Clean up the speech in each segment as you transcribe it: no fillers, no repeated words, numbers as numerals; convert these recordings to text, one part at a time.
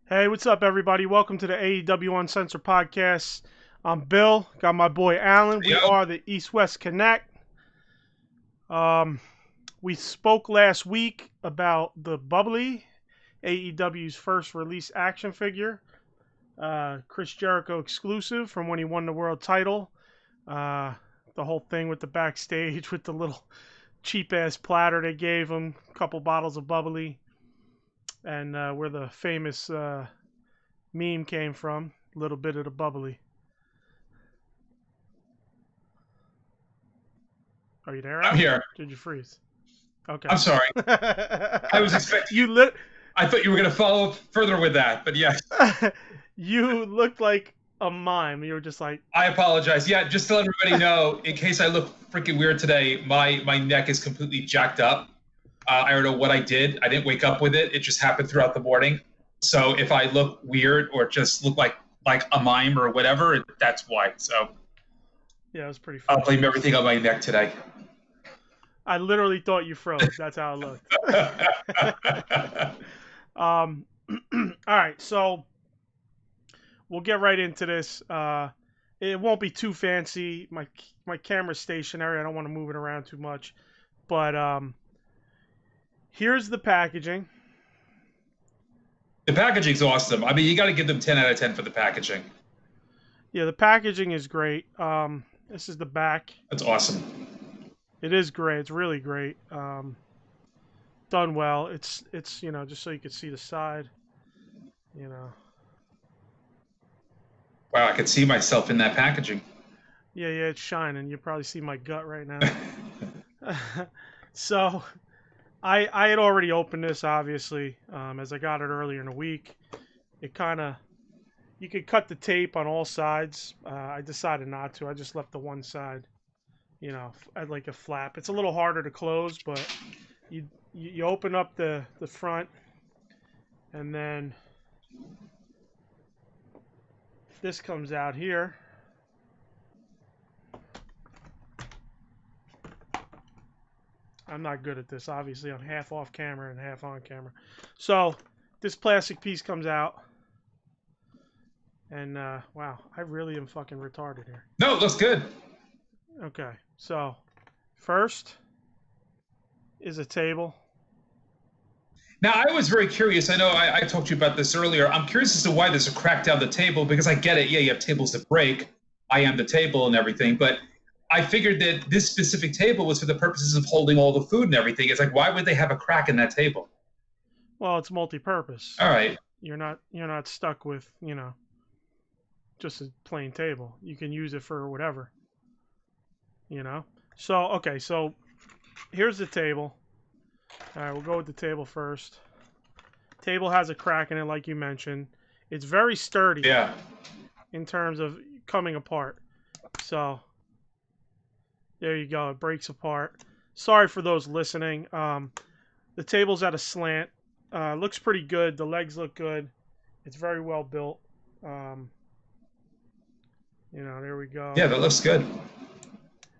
Hey, what's up, everybody? Welcome to the AEW Uncensored Podcast. I'm Bill. Got my boy Alan. We are the East-West Connect. We spoke last week about the Blubrry, AEW's first release action figure. Chris Jericho exclusive from when he won the world title. The whole thing with the backstage with the little cheap-ass platter they gave him. A couple bottles of Blubrry. And where the famous meme came from, a little bit of the Blubrry. Are you there? I'm here. Did you freeze? Okay. I'm sorry. I was expecting I thought you were going to follow up further with that, but yes. You looked like a mime. You were just like... I apologize. Yeah, just to let everybody know, in case I look freaking weird today, my neck is completely jacked up. I don't know what I did. I didn't wake up with it. It just happened throughout the morning. So if I look weird or just look like a mime or whatever, that's why. So yeah, it was pretty funny. I'll blame everything on my neck today. I literally thought you froze. That's how it looked. All right, so we'll get right into this. It won't be too fancy. My camera's stationary. I don't want to move it around too much. But here's the packaging. The packaging's awesome. I mean, you got to give them 10 out of 10 for the packaging. Yeah, the packaging is great. This is the back. That's awesome. It is great. It's really great. Done well. It's just so you can see the side. Wow, I could see myself in that packaging. Yeah, it's shining. You probably see my gut right now. So... I had already opened this, obviously, as I got it earlier in the week. It kind of, you could cut the tape on all sides. I decided not to. I just left the one side, at like a flap. It's a little harder to close, but you open up the front, and then this comes out here. I'm not good at this. Obviously, I'm half off camera and half on camera. So this plastic piece comes out. And, wow, I really am fucking retarded here. No, it looks good. Okay, so first is a table. Now, I was very curious. I know I talked to you about this earlier. I'm curious as to why there's a crack down the table, because I get it. Yeah, you have tables that break. I am the table and everything, but I figured that this specific table was for the purposes of holding all the food and everything. It's like, why would they have a crack in that table? Well, it's multi-purpose. All right. You're not stuck with, just a plain table. You can use it for whatever. So, okay, so here's the table. All right, we'll go with the table first. Table has a crack in it, like you mentioned. It's very sturdy. Yeah. In terms of coming apart. So... there you go. It breaks apart. Sorry for those listening. The table's at a slant. Looks pretty good. The legs look good. It's very well built. There we go. Yeah, that looks good.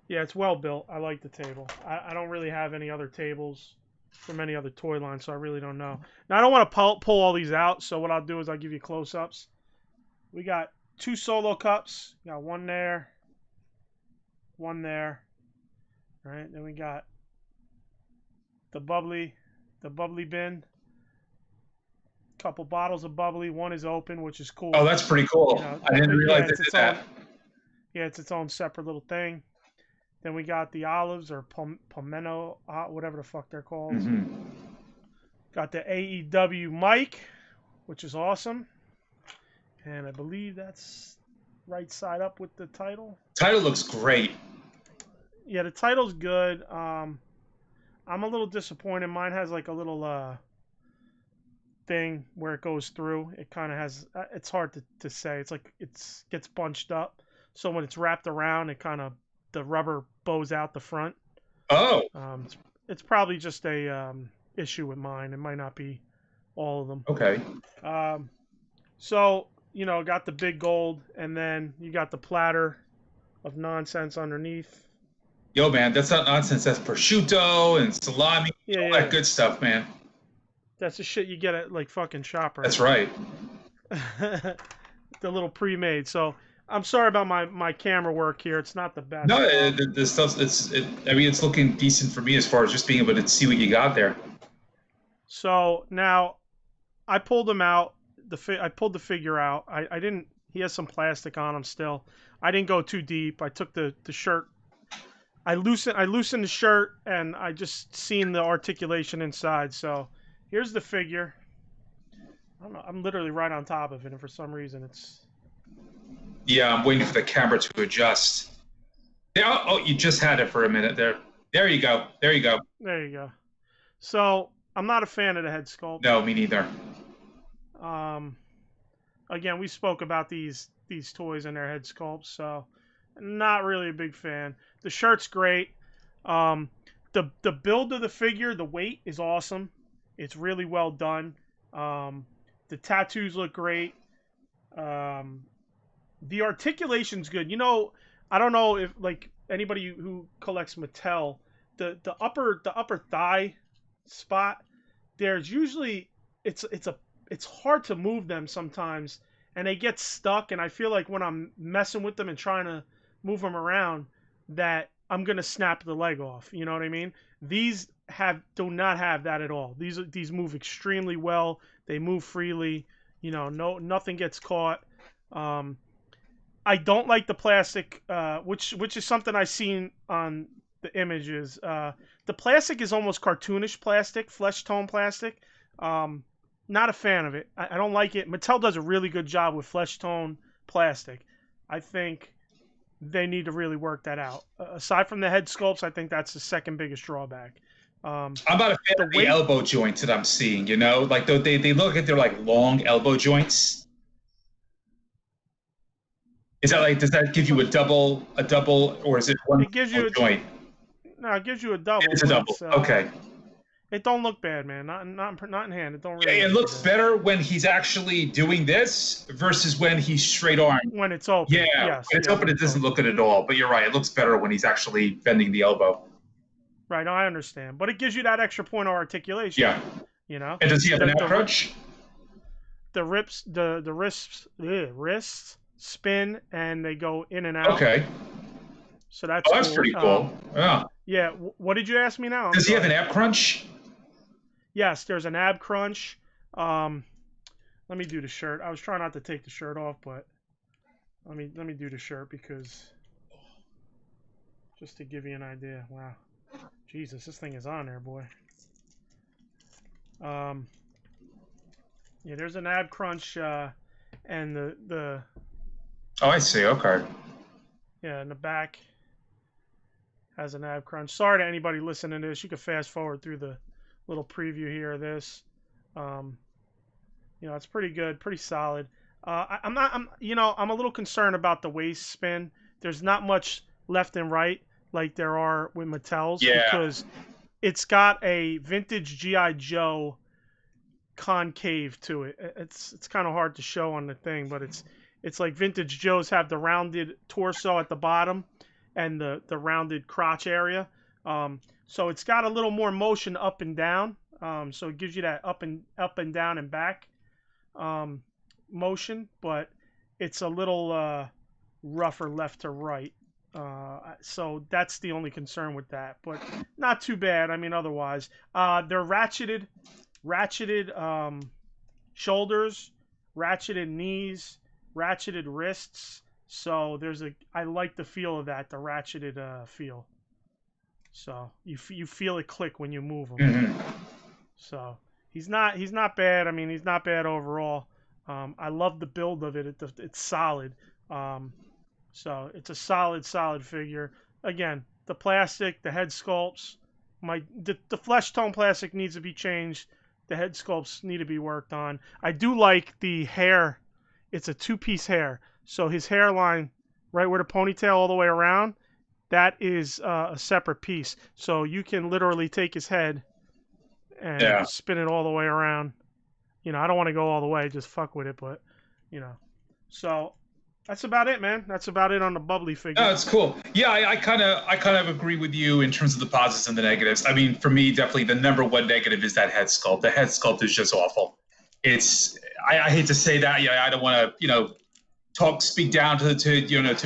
Yeah, it's well built. I like the table. I don't really have any other tables from any other toy line, so I really don't know. Now, I don't want to pull all these out, so what I'll do is I'll give you close-ups. We got 2 solo cups. Got one there. One there. All right, then we got the Blubrry bin. Couple bottles of Blubrry. One is open, which is cool. Oh, that's pretty cool. I didn't realize they did that. Yeah, it's its own separate little thing. Then we got the olives or pomelo, whatever the fuck they're called. Mm-hmm. Got the AEW mic, which is awesome. And I believe that's right side up with the title. Title looks great. Yeah, the title's good. I'm a little disappointed. Mine has like a little thing where it goes through. It kind of has. It's hard to say. It's like gets bunched up. So when it's wrapped around, it kind of the rubber bows out the front. Oh. It's probably just a issue with mine. It might not be all of them. Okay. So got the big gold, and then you got the platter of nonsense underneath. Yo, man, that's not nonsense. That's prosciutto and salami, all that good stuff, man. That's the shit you get at like fucking ShopRite. That's right. the little pre-made. So I'm sorry about my camera work here. It's not the best. No, the stuff. I mean, it's looking decent for me as far as just being able to see what you got there. So now I pulled him out. I pulled the figure out. I didn't. He has some plastic on him still. I didn't go too deep. I took the shirt. I loosened the shirt, and I just seen the articulation inside. So here's the figure. I don't know. I'm literally right on top of it, and for some reason it's. Yeah, I'm waiting for the camera to adjust. Oh, you just had it for a minute there. There you go. There you go. There you go. So I'm not a fan of the head sculpt. No, me neither. Again, we spoke about these toys and their head sculpts, so not really a big fan. The shirt's great. The build of the figure, the weight is awesome. It's really well done. The tattoos look great. The articulation's good. You know, I don't know if like anybody who collects Mattel, the upper thigh spot, there's usually it's hard to move them sometimes, and they get stuck, and I feel like when I'm messing with them and trying to move them around that I'm going to snap the leg off. You know what I mean? These do not have that at all. These move extremely well. They move freely. You know, nothing gets caught. I don't like the plastic, which is something I've seen on the images. The plastic is almost cartoonish plastic, flesh tone plastic. Not a fan of it. I don't like it. Mattel does a really good job with flesh tone plastic. I think they need to really work that out. Aside from the head sculpts, I think that's the second biggest drawback. I'm not a fan of the elbow joints that I'm seeing, you know? Like, they look like they're like long elbow joints. Is that like, does that give you a double, or is it one joint? No, it gives you a double. It's a double. Okay. It don't look bad, man. Not in hand. It don't really. Yeah, it looks better when he's actually doing this versus when he's straight arm. When it's open. Yeah, yes, when it's open, it doesn't look good at all. But you're right. It looks better when he's actually bending the elbow. Right. No, I understand. But it gives you that extra point of articulation. Yeah. You know. And does he have an ab crunch? The wrists spin and they go in and out. Okay. So that's. That's pretty cool. Yeah. Yeah. What did you ask me now? Does he have an ab crunch? Yes, there's an ab crunch. Let me do the shirt. I was trying not to take the shirt off, but let me do the shirt because just to give you an idea. Wow, Jesus, this thing is on there, boy. Yeah, there's an ab crunch, and the. Oh, I see. Okay. Yeah, in the back has an ab crunch. Sorry to anybody listening to this. You can fast forward through the little preview here of this. You know, it's pretty good, pretty solid. I'm a little concerned about the waist spin. There's not much left and right like there are with Mattel's, because it's got a vintage G.I. Joe concave to it. It's kind of hard to show on the thing, but it's like vintage Joes have the rounded torso at the bottom and the rounded crotch area. So it's got a little more motion up and down. So it gives you that up and down and back motion, but it's a little rougher left to right. So that's the only concern with that, but not too bad. I mean, otherwise, they're ratcheted shoulders, ratcheted knees, ratcheted wrists. So I like the feel of that, the ratcheted feel. So you feel it click when you move him. Mm-hmm. So he's not bad. I mean, he's not bad overall. I love the build of it. It's solid. So it's a solid figure. Again, the plastic, the head sculpts, the flesh tone plastic needs to be changed. The head sculpts need to be worked on. I do like the hair. It's a 2-piece hair. So his hairline, right where the ponytail all the way around, that is a separate piece. So you can literally take his head and spin it all the way around. You know, I don't want to go all the way, just fuck with it, but, you know. So that's about it, man. That's about it on the bubbly figure. Oh, it's cool. Yeah, I kind of agree with you in terms of the positives and the negatives. I mean, for me, definitely the number one negative is that head sculpt. The head sculpt is just awful. I hate to say that. Yeah, I don't want to speak down to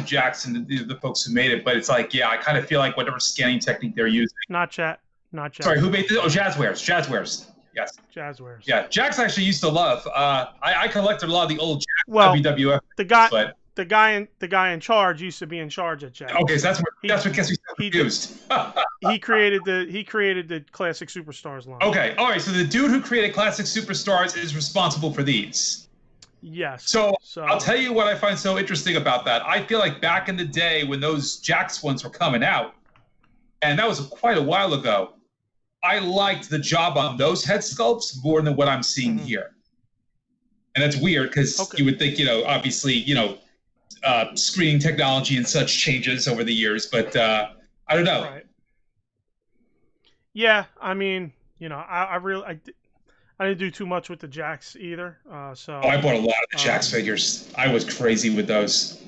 Jackson, the folks who made it, but it's like, yeah, I kind of feel like whatever scanning technique they're using. Not chat. Sorry, who made this? Oh, Jazzwares. Yes. Jazzwares. Yeah, Jax actually used to love. I collected a lot of the old Jax WWF. The guy in charge used to be in charge at Jax. Okay, so that's what gets me confused. He created the Classic Superstars line. Okay, all right. So the dude who created Classic Superstars is responsible for these. Yes. So I'll tell you what I find so interesting about that. I feel like back in the day when those Jax ones were coming out, and that was quite a while ago, I liked the job on those head sculpts more than what I'm seeing here. And that's weird because you would think, obviously, screening technology and such changes over the years, but I don't know. Right. Yeah, I mean, I didn't do too much with the Jax either. I bought a lot of the Jax figures. I was crazy with those.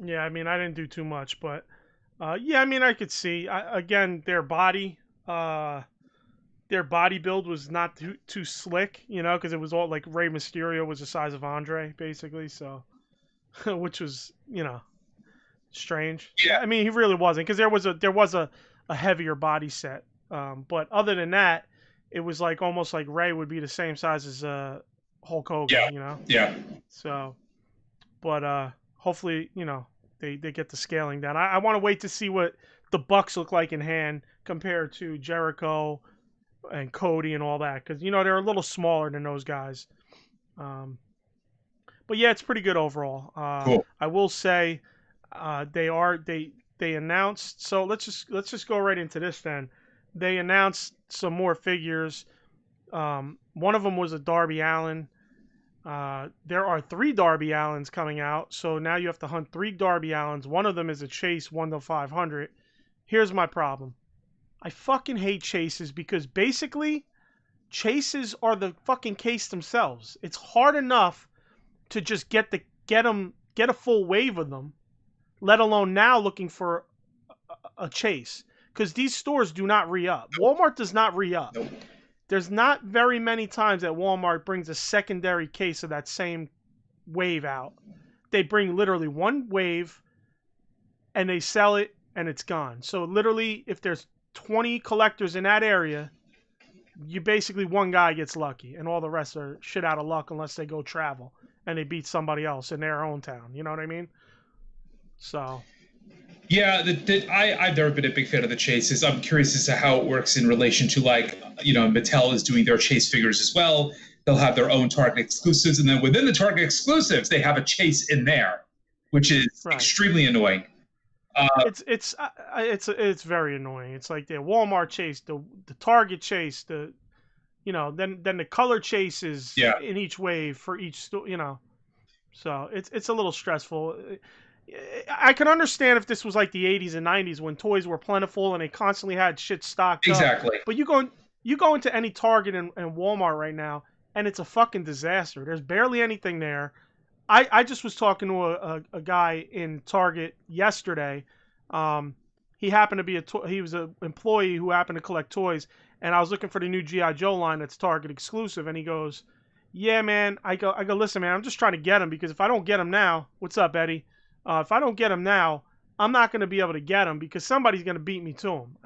Yeah, I mean, I didn't do too much, but yeah, I mean, I could see again their body build was not too slick, because it was all like Rey Mysterio was the size of Andre, basically. So, which was strange. Yeah, I mean, he really wasn't, because there was a heavier body set. But other than that, it was like almost like Rey would be the same size as Hulk Hogan. Yeah. So, but hopefully, they get the scaling down. I want to wait to see what the Bucks look like in hand compared to Jericho and Cody and all that, because they're a little smaller than those guys. But yeah, it's pretty good overall. Cool. I will say they announced. So let's just go right into this then. They announced some more figures. One of them was a Darby Allin. There are 3 Darby Allins coming out, so now you have to hunt 3 Darby Allins. One of them is a chase 1-500. Here's my problem. I fucking hate chases because basically chases are the fucking case themselves. It's hard enough to just get a full wave of them, let alone now looking for a chase, because these stores do not re-up. Walmart does not re-up. Nope. There's not very many times that Walmart brings a secondary case of that same wave out. They bring literally one wave and they sell it and it's gone. So literally, if there's 20 collectors in that area, you basically one guy gets lucky and all the rest are shit out of luck unless they go travel and they beat somebody else in their own town. You know what I mean? So... Yeah, I've never been a big fan of the chases. I'm curious as to how it works in relation to, like, Mattel is doing their chase figures as well. They'll have their own Target exclusives, and then within the Target exclusives, they have a chase in there, which is extremely annoying. It's very annoying. It's like the Walmart chase, the Target chase, then the color chases in each wave for each store. So it's a little stressful. I can understand if this was like the 80s and 90s when toys were plentiful and they constantly had shit stocked up. But you go into any Target and Walmart right now, and it's a fucking disaster. There's barely anything there. I just was talking to a guy in Target yesterday. He happened to be he was an employee who happened to collect toys, and I was looking for the new G.I. Joe line that's Target exclusive, and he goes, "Yeah, man." I go, "Listen, man, I'm just trying to get him, because if I don't get him now, what's up, Eddie? If I don't get him now, I'm not going to be able to get him because somebody's going to beat me to him,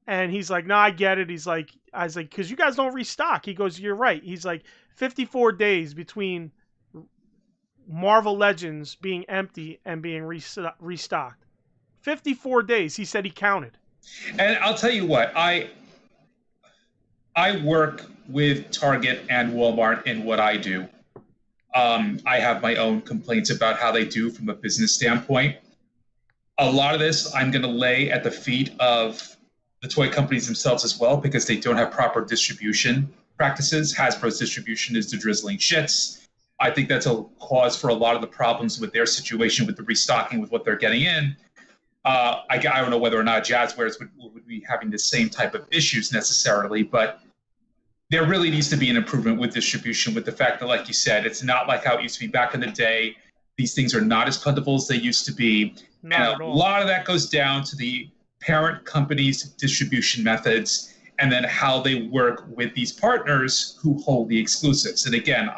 And he's like, "No, I get it." I was like, "Because you guys don't restock." He goes, "You're right." He's like, 54 days between Marvel Legends being empty and being restocked. 54 days. He said he counted. And I'll tell you what, I work with Target and Walmart in what I do. I have my own complaints about how they do from a business standpoint. A lot of this I'm going to lay at the feet of the toy companies themselves as well, because they don't have proper distribution practices. Hasbro's distribution is the drizzling shits. I think that's a cause for a lot of the problems with their situation with the restocking with what they're getting in. I don't know whether or not Jazzwares would be having the same type of issues necessarily, but there really needs to be an improvement with distribution, with the fact that, like you said, it's not like how it used to be back in the day. These things are not as plentiful as they used to be. And a lot of that goes down to the parent company's distribution methods and then how they work with these partners who hold the exclusives. And again,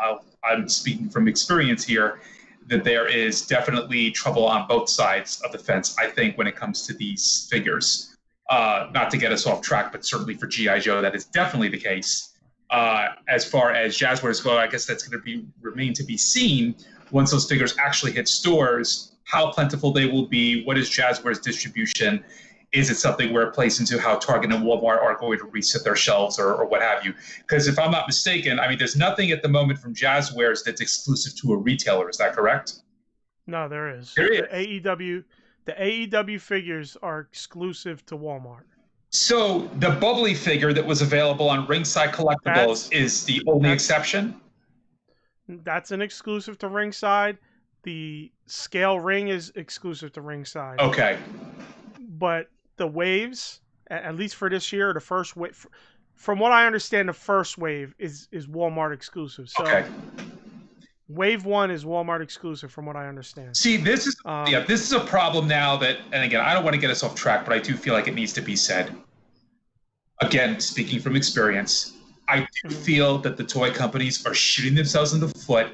I'm speaking from experience here, that there is definitely trouble on both sides of the fence, I think, when it comes to these figures. Not to get us off track, but certainly for G.I. Joe, that is definitely the case. As far as Jazzwares go, I guess that's going to remain to be seen once those figures actually hit stores, how plentiful they will be, what is Jazzwares distribution, is it something where it plays into how Target and Walmart are going to reset their shelves or what have you? Because if I'm not mistaken, I mean, there's nothing at the moment from Jazzwares that's exclusive to a retailer. Is that correct? No, there is. There is. The AEW figures are exclusive to Walmart. So the bubbly figure that was available on Ringside Collectibles is the only exception? That's an exclusive to Ringside. The scale ring is exclusive to Ringside. Okay. But the waves, at least for this year, the first wave, from what I understand, the first wave is Walmart exclusive. So okay. Wave 1 is Walmart exclusive, from what I understand. See, this is this is a problem now that, and again, I don't want to get us off track, but I do feel like it needs to be said. Again, speaking from experience, I do feel that the toy companies are shooting themselves in the foot,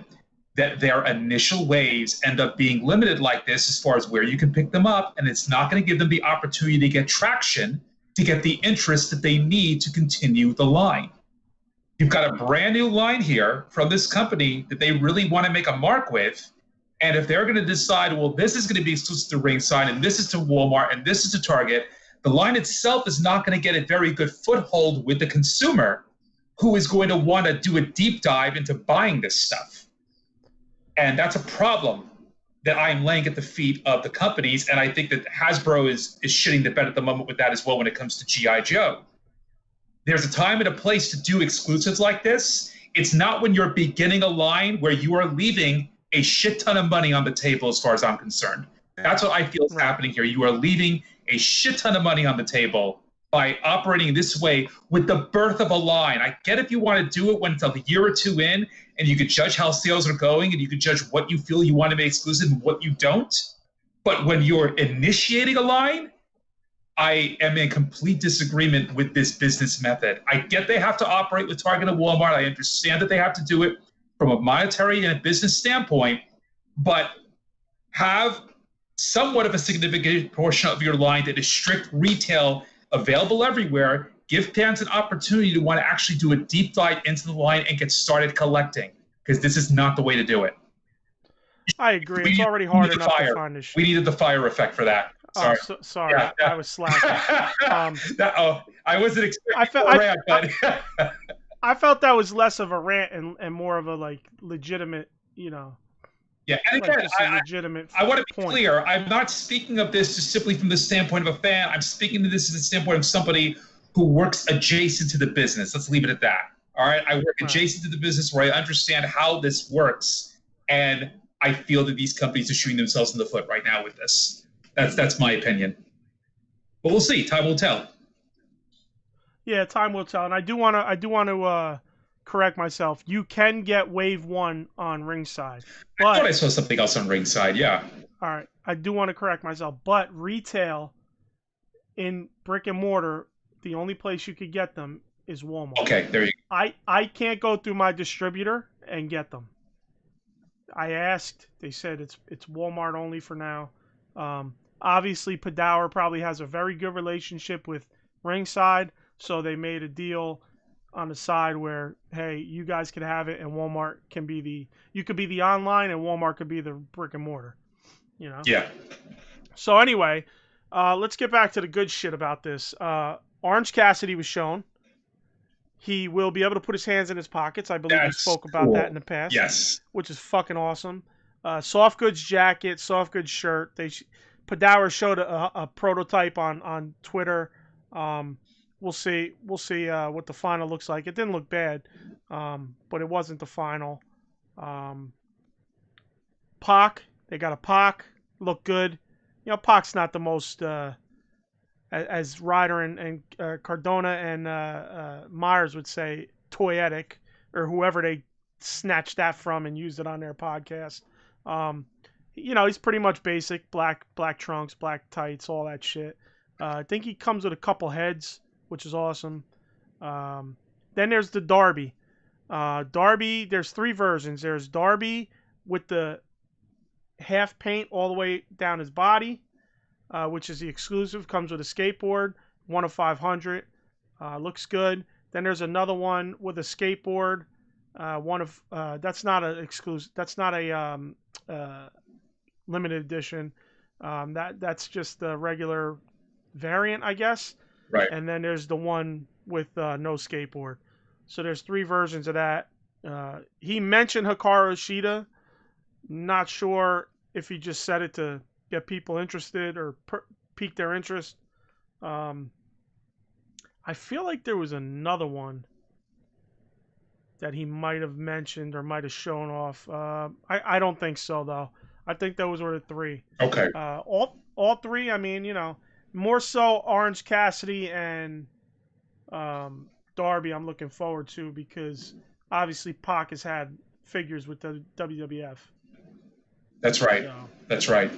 that their initial waves end up being limited like this as far as where you can pick them up, and it's not going to give them the opportunity to get traction, to get the interest that they need to continue the line. You've got a brand new line here from this company that they really want to make a mark with, and if they're going to decide, well, this is going to be exclusive to Ringside, and this is to Walmart, and this is to Target, the line itself is not going to get a very good foothold with the consumer, who is going to want to do a deep dive into buying this stuff. And that's a problem that I'm laying at the feet of the companies, and I think that Hasbro is shitting the bed at the moment with that as well when it comes to G.I. Joe. There's a time and a place to do exclusives like this. It's not when you're beginning a line where you are leaving a shit ton of money on the table as far as I'm concerned. That's what I feel is happening here. You are leaving a shit ton of money on the table by operating this way with the birth of a line. I get if you want to do it when it's a year or two in and you can judge how sales are going and you can judge what you feel you want to make exclusive and what you don't. But when you're initiating a line, I am in complete disagreement with this business method. I get they have to operate with Target and Walmart. I understand that they have to do it from a monetary and a business standpoint, but have somewhat of a significant portion of your line that is strict retail, available everywhere. Give fans an opportunity to want to actually do a deep dive into the line and get started collecting, because this is not the way to do it. I agree. It's already hard enough to find this shit. We needed the fire effect for that. Sorry. Oh, sorry. Yeah. I was slacking. I wasn't expecting a rant, but I felt that was less of a rant and more of a legitimate, Yeah, and again, I want to be clear. I'm not speaking of this just simply from the standpoint of a fan. I'm speaking to this from the standpoint of somebody who works adjacent to the business. Let's leave it at that. All right? I work adjacent to the business where I understand how this works, and I feel that these companies are shooting themselves in the foot right now with this. That's my opinion. But we'll see. Time will tell. Yeah, time will tell. And I do want to correct myself. You can get Wave 1 on Ringside. But, I thought I saw something else on Ringside, yeah. All right. I do want to correct myself. But retail in brick and mortar, the only place you could get them is Walmart. Okay, there you go. I can't go through my distributor and get them. I asked. They said it's Walmart only for now. Obviously, Padour probably has a very good relationship with Ringside, so they made a deal on the side where, hey, you guys could have it, and Walmart can be you could be the online, and Walmart could be the brick and mortar. Yeah. So anyway, let's get back to the good shit about this. Orange Cassidy was shown. He will be able to put his hands in his pockets. I believe we spoke about that in the past. Yes. Which is fucking awesome. Soft goods jacket, soft goods shirt. Padour showed a prototype on Twitter. We'll see what the final looks like. It didn't look bad, but it wasn't the final. Pac, they got a Pac, looked good. Pac's not the most, as Ryder and Cardona and Myers would say, toyetic, or whoever they snatched that from and used it on their podcast. He's pretty much basic, black trunks, black tights, all that shit. I think he comes with a couple heads, which is awesome. Then there's the Darby. Darby, there's 3 versions. There's Darby with the half paint all the way down his body, which is the exclusive. Comes with a skateboard, 1 of 500. Looks good. Then there's another one with a skateboard. That's not a exclusive. That's not a limited edition. That's just the regular variant, I guess. Right. And then there's the one with no skateboard. So there's 3 versions of that. He mentioned hikaru shida. Not sure if he just said it to get people interested or pique their interest. I feel like there was another one that he might have mentioned or might have shown off. I don't think so, though. I think those were the 3. Okay. All 3, I mean, more so Orange Cassidy and Darby I'm looking forward to, because obviously Pac has had figures with the WWF. That's right. So, that's right.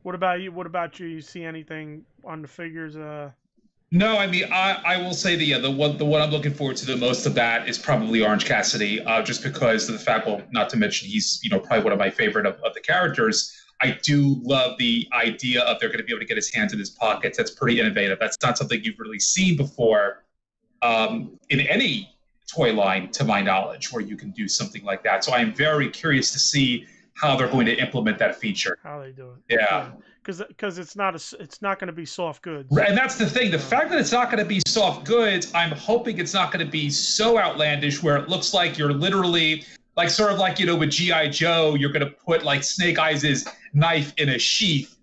What about you? You see anything on the figures? No, I mean, I will say the one I'm looking forward to the most of that is probably Orange Cassidy, just because of the fact, well, not to mention he's probably one of my favorite of the characters. I do love the idea of they're going to be able to get his hands in his pockets. That's pretty innovative. That's not something you've really seen before in any toy line, to my knowledge, where you can do something like that. So I'm very curious to see how they're going to implement that feature. How they do it. Yeah. Because it's not going to be soft goods. Right, and that's the thing. The fact that it's not going to be soft goods, I'm hoping it's not going to be so outlandish where it looks like you're literally like sort of like, with G.I. Joe, you're going to put like Snake Eyes' knife in a sheath.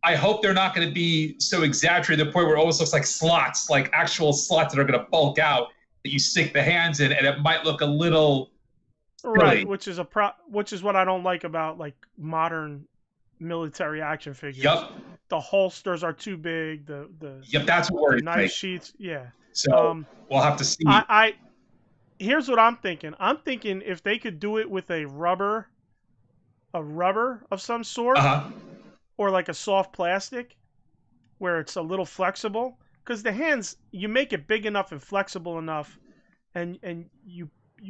I hope they're not going to be so exaggerated to the point where it almost looks like slots, like actual slots that are going to bulk out that you stick the hands in, and it might look a little right, silly. which is what I don't like about like modern military action figures. Yep. The holsters are too big. Yep, that's what worries knife me. sheets. Yeah. So we'll have to see. Here's what I'm thinking. I'm thinking if they could do it with a rubber of some sort, or like a soft plastic, where it's a little flexible. Because the hands, you make it big enough and flexible enough, and you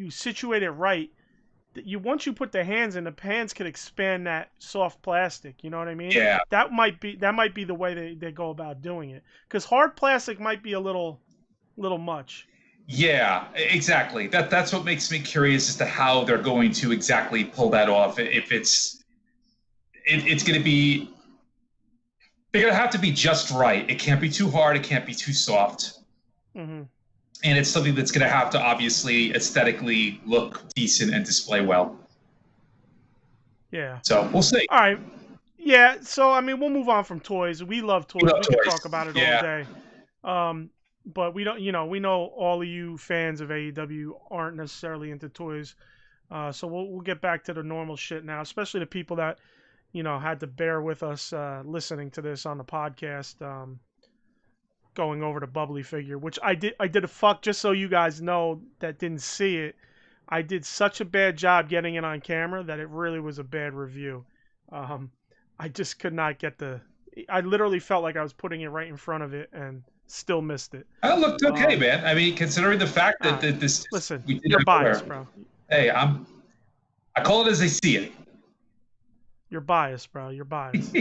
situate it right. Once you put the hands in, the hands can expand that soft plastic. You know what I mean? Yeah. That might be the way they go about doing it. Because hard plastic might be a little much. Yeah, exactly. That's what makes me curious as to how they're going to exactly pull that off. If it's going to be, they're going to have to be just right. It can't be too hard. It can't be too soft. Mm-hmm. And it's something that's going to have to obviously aesthetically look decent and display well. Yeah. So we'll see. All right. Yeah. So I mean, we'll move on from toys. We love toys. We can talk about it all day. But we don't. We know all of you fans of AEW aren't necessarily into toys. So we'll get back to the normal shit now, especially the people that had to bear with us listening to this on the podcast. Going over the bubbly figure, which I did a fuck, just so you guys know that didn't see it. I did such a bad job getting it on camera that it really was a bad review. I just could not get I literally felt like I was putting it right in front of it and still missed it. It looked okay, man. I mean, considering the fact that this. Listen, you're biased, bro. Hey, I call it as I see it. You're biased, bro. You're biased.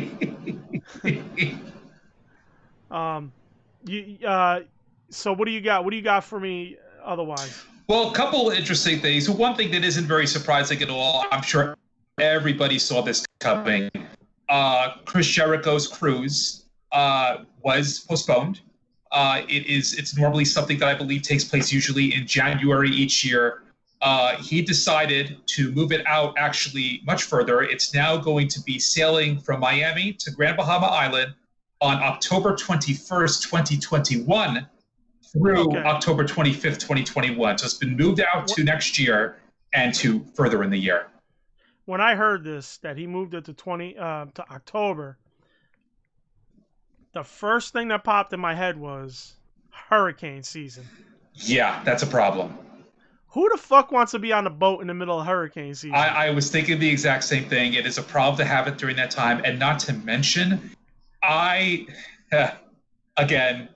So what do you got? What do you got for me otherwise? Well, a couple of interesting things. One thing that isn't very surprising at all, I'm sure everybody saw this coming. Chris Jericho's cruise was postponed. It's normally something that I believe takes place usually in January each year. He decided to move it out actually much further. It's now going to be sailing from Miami to Grand Bahama Island on October 21st, 2021 through October 25th, 2021. So it's been moved out to next year and to further in the year. When I heard this, that he moved it to October, the first thing that popped in my head was hurricane season. Yeah, that's a problem. Who the fuck wants to be on a boat in the middle of hurricane season? I was thinking the exact same thing. It is a problem to have it during that time. And not to mention, again,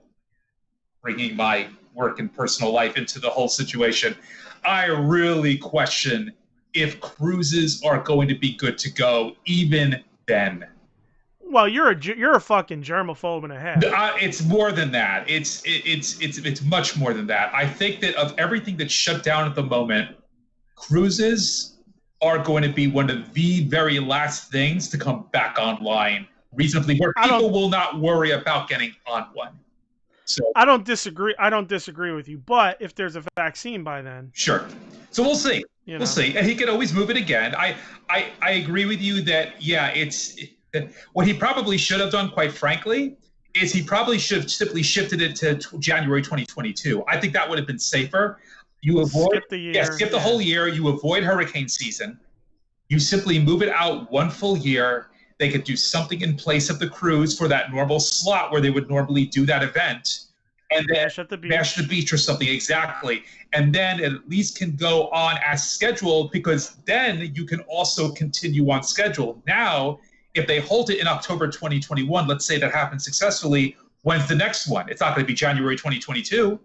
bringing my work and personal life into the whole situation, I really question if cruises are going to be good to go even then. Well, you're a fucking germaphobe and a half. It's more than that. It's much more than that. I think that of everything that's shut down at the moment, cruises are going to be one of the very last things to come back online reasonably, where people will not worry about getting on one. So I don't disagree with you, but if there's a vaccine by then, sure. So we'll see. We'll see. And he could always move it again. I agree with you that it's what he probably should have done, quite frankly, is he probably should have simply shifted it to January 2022. I think that would have been safer. You avoid skip the year. Skip the whole year. You avoid hurricane season. You simply move it out one full year. They could do something in place of the cruise for that normal slot where they would normally do that event. And then bash the beach or something, exactly. And then it at least can go on as scheduled, because then you can also continue on schedule. Now, if they hold it in October 2021, let's say that happens successfully, when's the next one? It's not going to be January 2022.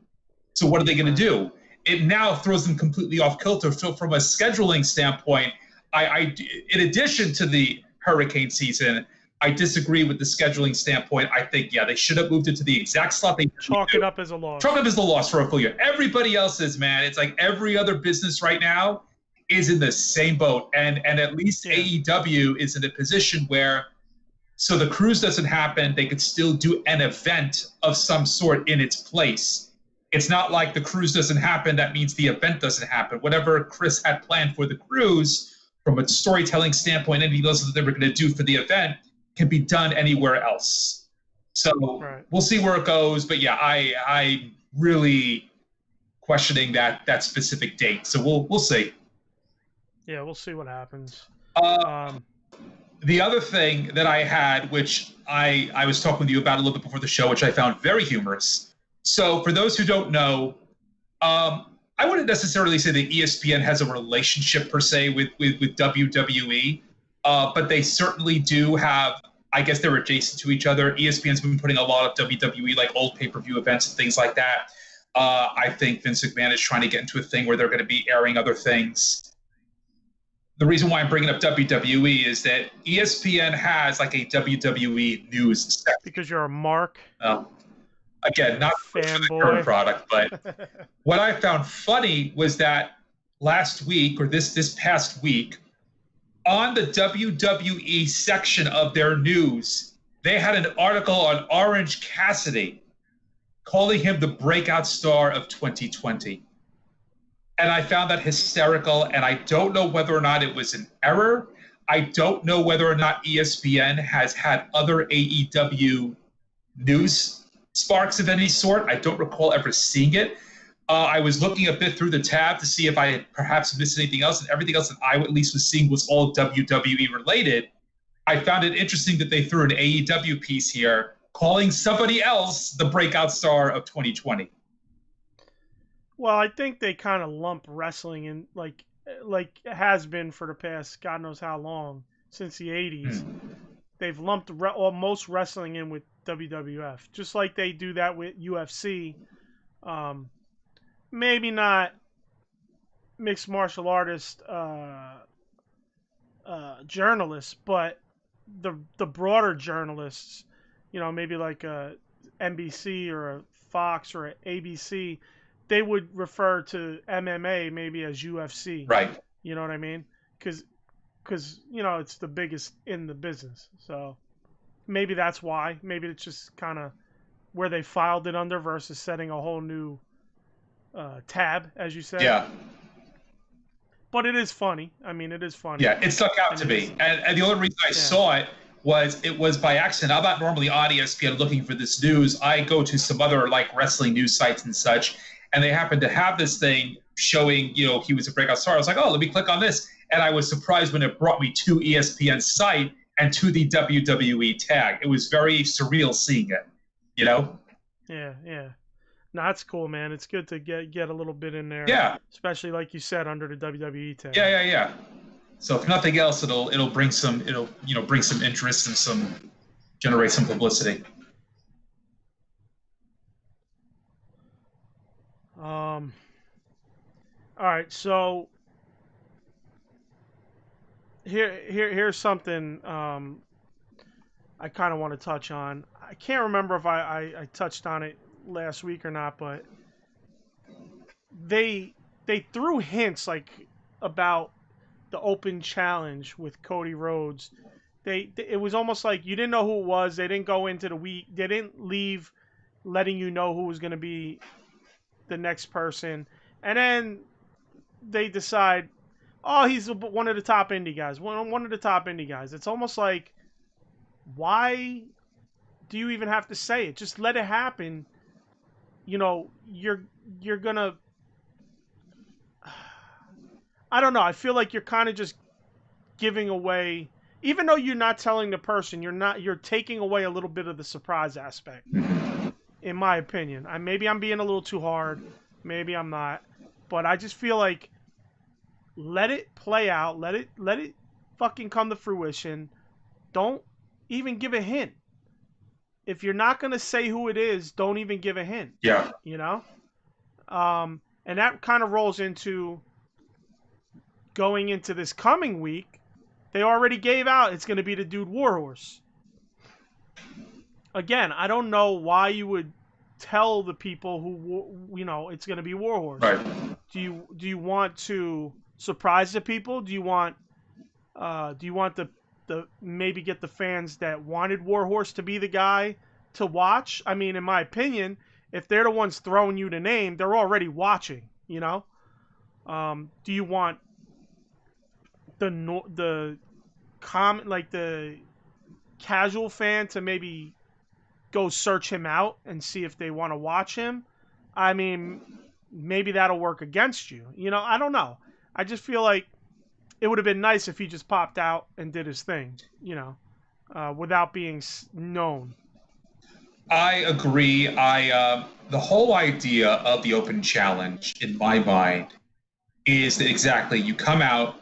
So what are they going to do? It now throws them completely off kilter. So from a scheduling standpoint, I in addition to the hurricane season, I disagree with the scheduling standpoint. I think, they should have moved it to the exact slot they chalk it up as a loss. Chalk it up as a loss for a full year. Everybody else is, man. It's like every other business right now is in the same boat. And at least AEW is in a position where, so the cruise doesn't happen, they could still do an event of some sort in its place. It's not like the cruise doesn't happen, that means the event doesn't happen. Whatever Chris had planned for the cruise, from a storytelling standpoint, anything else that they were going to do for the event can be done anywhere else. So We'll see where it goes. But I really questioning that specific date. So we'll see. Yeah, we'll see what happens. The other thing that I had, which I was talking with you about a little bit before the show, which I found very humorous. So for those who don't know, I wouldn't necessarily say that ESPN has a relationship per se with WWE, but they certainly do have, I guess they're adjacent to each other. ESPN's been putting a lot of WWE, like old pay-per-view events and things like that. I think Vince McMahon is trying to get into a thing where they're going to be airing other things. The reason why I'm bringing up WWE is that ESPN has like a WWE news section. Because you're a mark. Again, not for the current product, but what I found funny was that last week, or this past week, on the WWE section of their news, they had an article on Orange Cassidy, calling him the breakout star of 2020. And I found that hysterical, and I don't know whether or not it was an error. I don't know whether or not ESPN has had other AEW news sparks of any sort. I don't recall ever seeing it. I was looking a bit through the tab to see if I had perhaps missed anything else, and everything else that I at least was seeing was all WWE related. I found it interesting that they threw an AEW piece here calling somebody else the breakout star of 2020. Well, I think they kind of lump wrestling in like it has been for the past God knows how long, since the 80s. They've lumped most wrestling in with WWF, just like they do that with UFC. Maybe not mixed martial artist journalists, but the broader journalists, maybe like a NBC or a Fox or a ABC, they would refer to MMA maybe as UFC. Right. You know what I mean? Because it's the biggest in the business. So maybe that's why. Maybe it's just kind of where they filed it under versus setting a whole new tab, as you said. Yeah. But it is funny. I mean, it is funny. Yeah, it stuck out to me. And the only reason I saw it was by accident. I'm not normally on ESPN looking for this news. I go to some other like wrestling news sites and such, and they happen to have this thing showing, he was a breakout star. I was like, oh, let me click on this. And I was surprised when it brought me to ESPN's site and to the WWE tag. It was very surreal seeing it, Yeah. No, that's cool, man. It's good to get a little bit in there. Yeah. Especially like you said, under the WWE tag. Yeah. So if nothing else, it'll bring some interest and generate some publicity. All right, so here's something I kind of want to touch on. I can't remember if I touched on it last week or not, but they threw hints like about the open challenge with Cody Rhodes. It was almost like you didn't know who it was. They didn't go into the week. They didn't leave letting you know who was going to be the next person. And then they decide, oh, he's one of the top indie guys. One of the top indie guys. It's almost like, why do you even have to say it? Just let it happen. You know, you're gonna. I don't know. I feel like you're kind of just giving away, even though you're not telling the person, you're taking away a little bit of the surprise aspect, in my opinion. Maybe I'm being a little too hard, maybe I'm not, but I just feel like let it play out, let it fucking come to fruition. Don't even give a hint. If you're not gonna say who it is, don't even give a hint. Yeah. You know, and that kind of rolls into going into this coming week. They already gave out it's going to be the dude Warhorse. Again, I don't know why you would tell the people who, you know, it's going to be Warhorse. Right. Do you want to surprise the people? Do you want the maybe get the fans that wanted Warhorse to be the guy to watch? I mean, in my opinion, if they're the ones throwing you the name, they're already watching, you know? Do you want the casual fan to maybe go search him out and see if they want to watch him? I mean, maybe that'll work against you. You know, I don't know. I just feel like it would have been nice if he just popped out and did his thing, you know, without being known. I agree. The whole idea of the open challenge, in my mind, is that exactly you come out,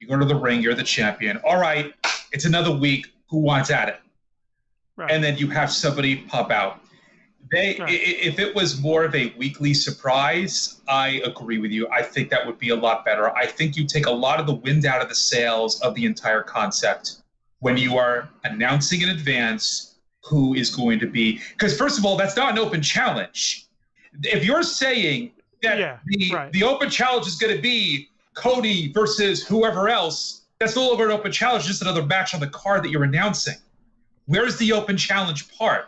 you go to the ring, you're the champion. All right, it's another week. Who wants at it? Right. And then you have somebody pop out. If it was more of a weekly surprise, I agree with you. I think that would be a lot better. I think you take a lot of the wind out of the sails of the entire concept when you are announcing in advance who is going to be. Because first of all, that's not an open challenge. If you're saying that the open challenge is going to be Cody versus whoever else, that's no longer an open challenge, just another match on the card that you're announcing. Where's the open challenge part?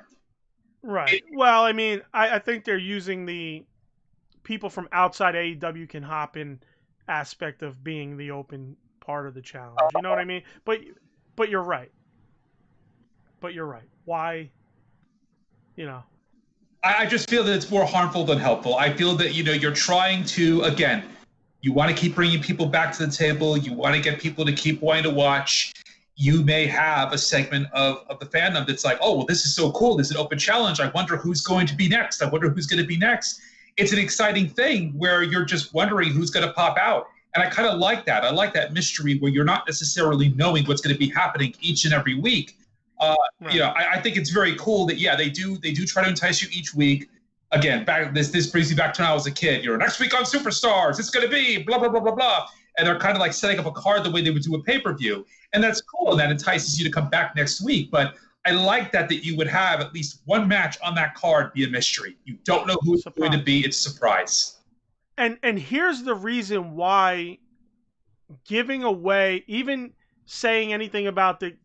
Right. Well, I mean, I think they're using the people from outside AEW can hop in aspect of being the open part of the challenge. You know what I mean? But you're right. Why? You know. I just feel that it's more harmful than helpful. I feel that, you know, you're trying to, again, you want to keep bringing people back to the table. You want to get people to keep wanting to watch. You may have a segment of the fandom that's like, oh, well, this is so cool. This is an open challenge. I wonder who's going to be next. It's an exciting thing where you're just wondering who's going to pop out. And I kind of like that. I like that mystery where you're not necessarily knowing what's going to be happening each and every week. Right. You know, I think it's very cool that, yeah, they do try to entice you each week. Again, this brings you back to when I was a kid. You know, next week on Superstars, it's going to be blah, blah, blah, blah, blah. And they're kind of like setting up a card the way they would do a pay-per-view. And that's cool, and that entices you to come back next week. But I like that you would have at least one match on that card be a mystery. You don't know who it's going to be. It's a surprise. And here's the reason why giving away, even saying anything about the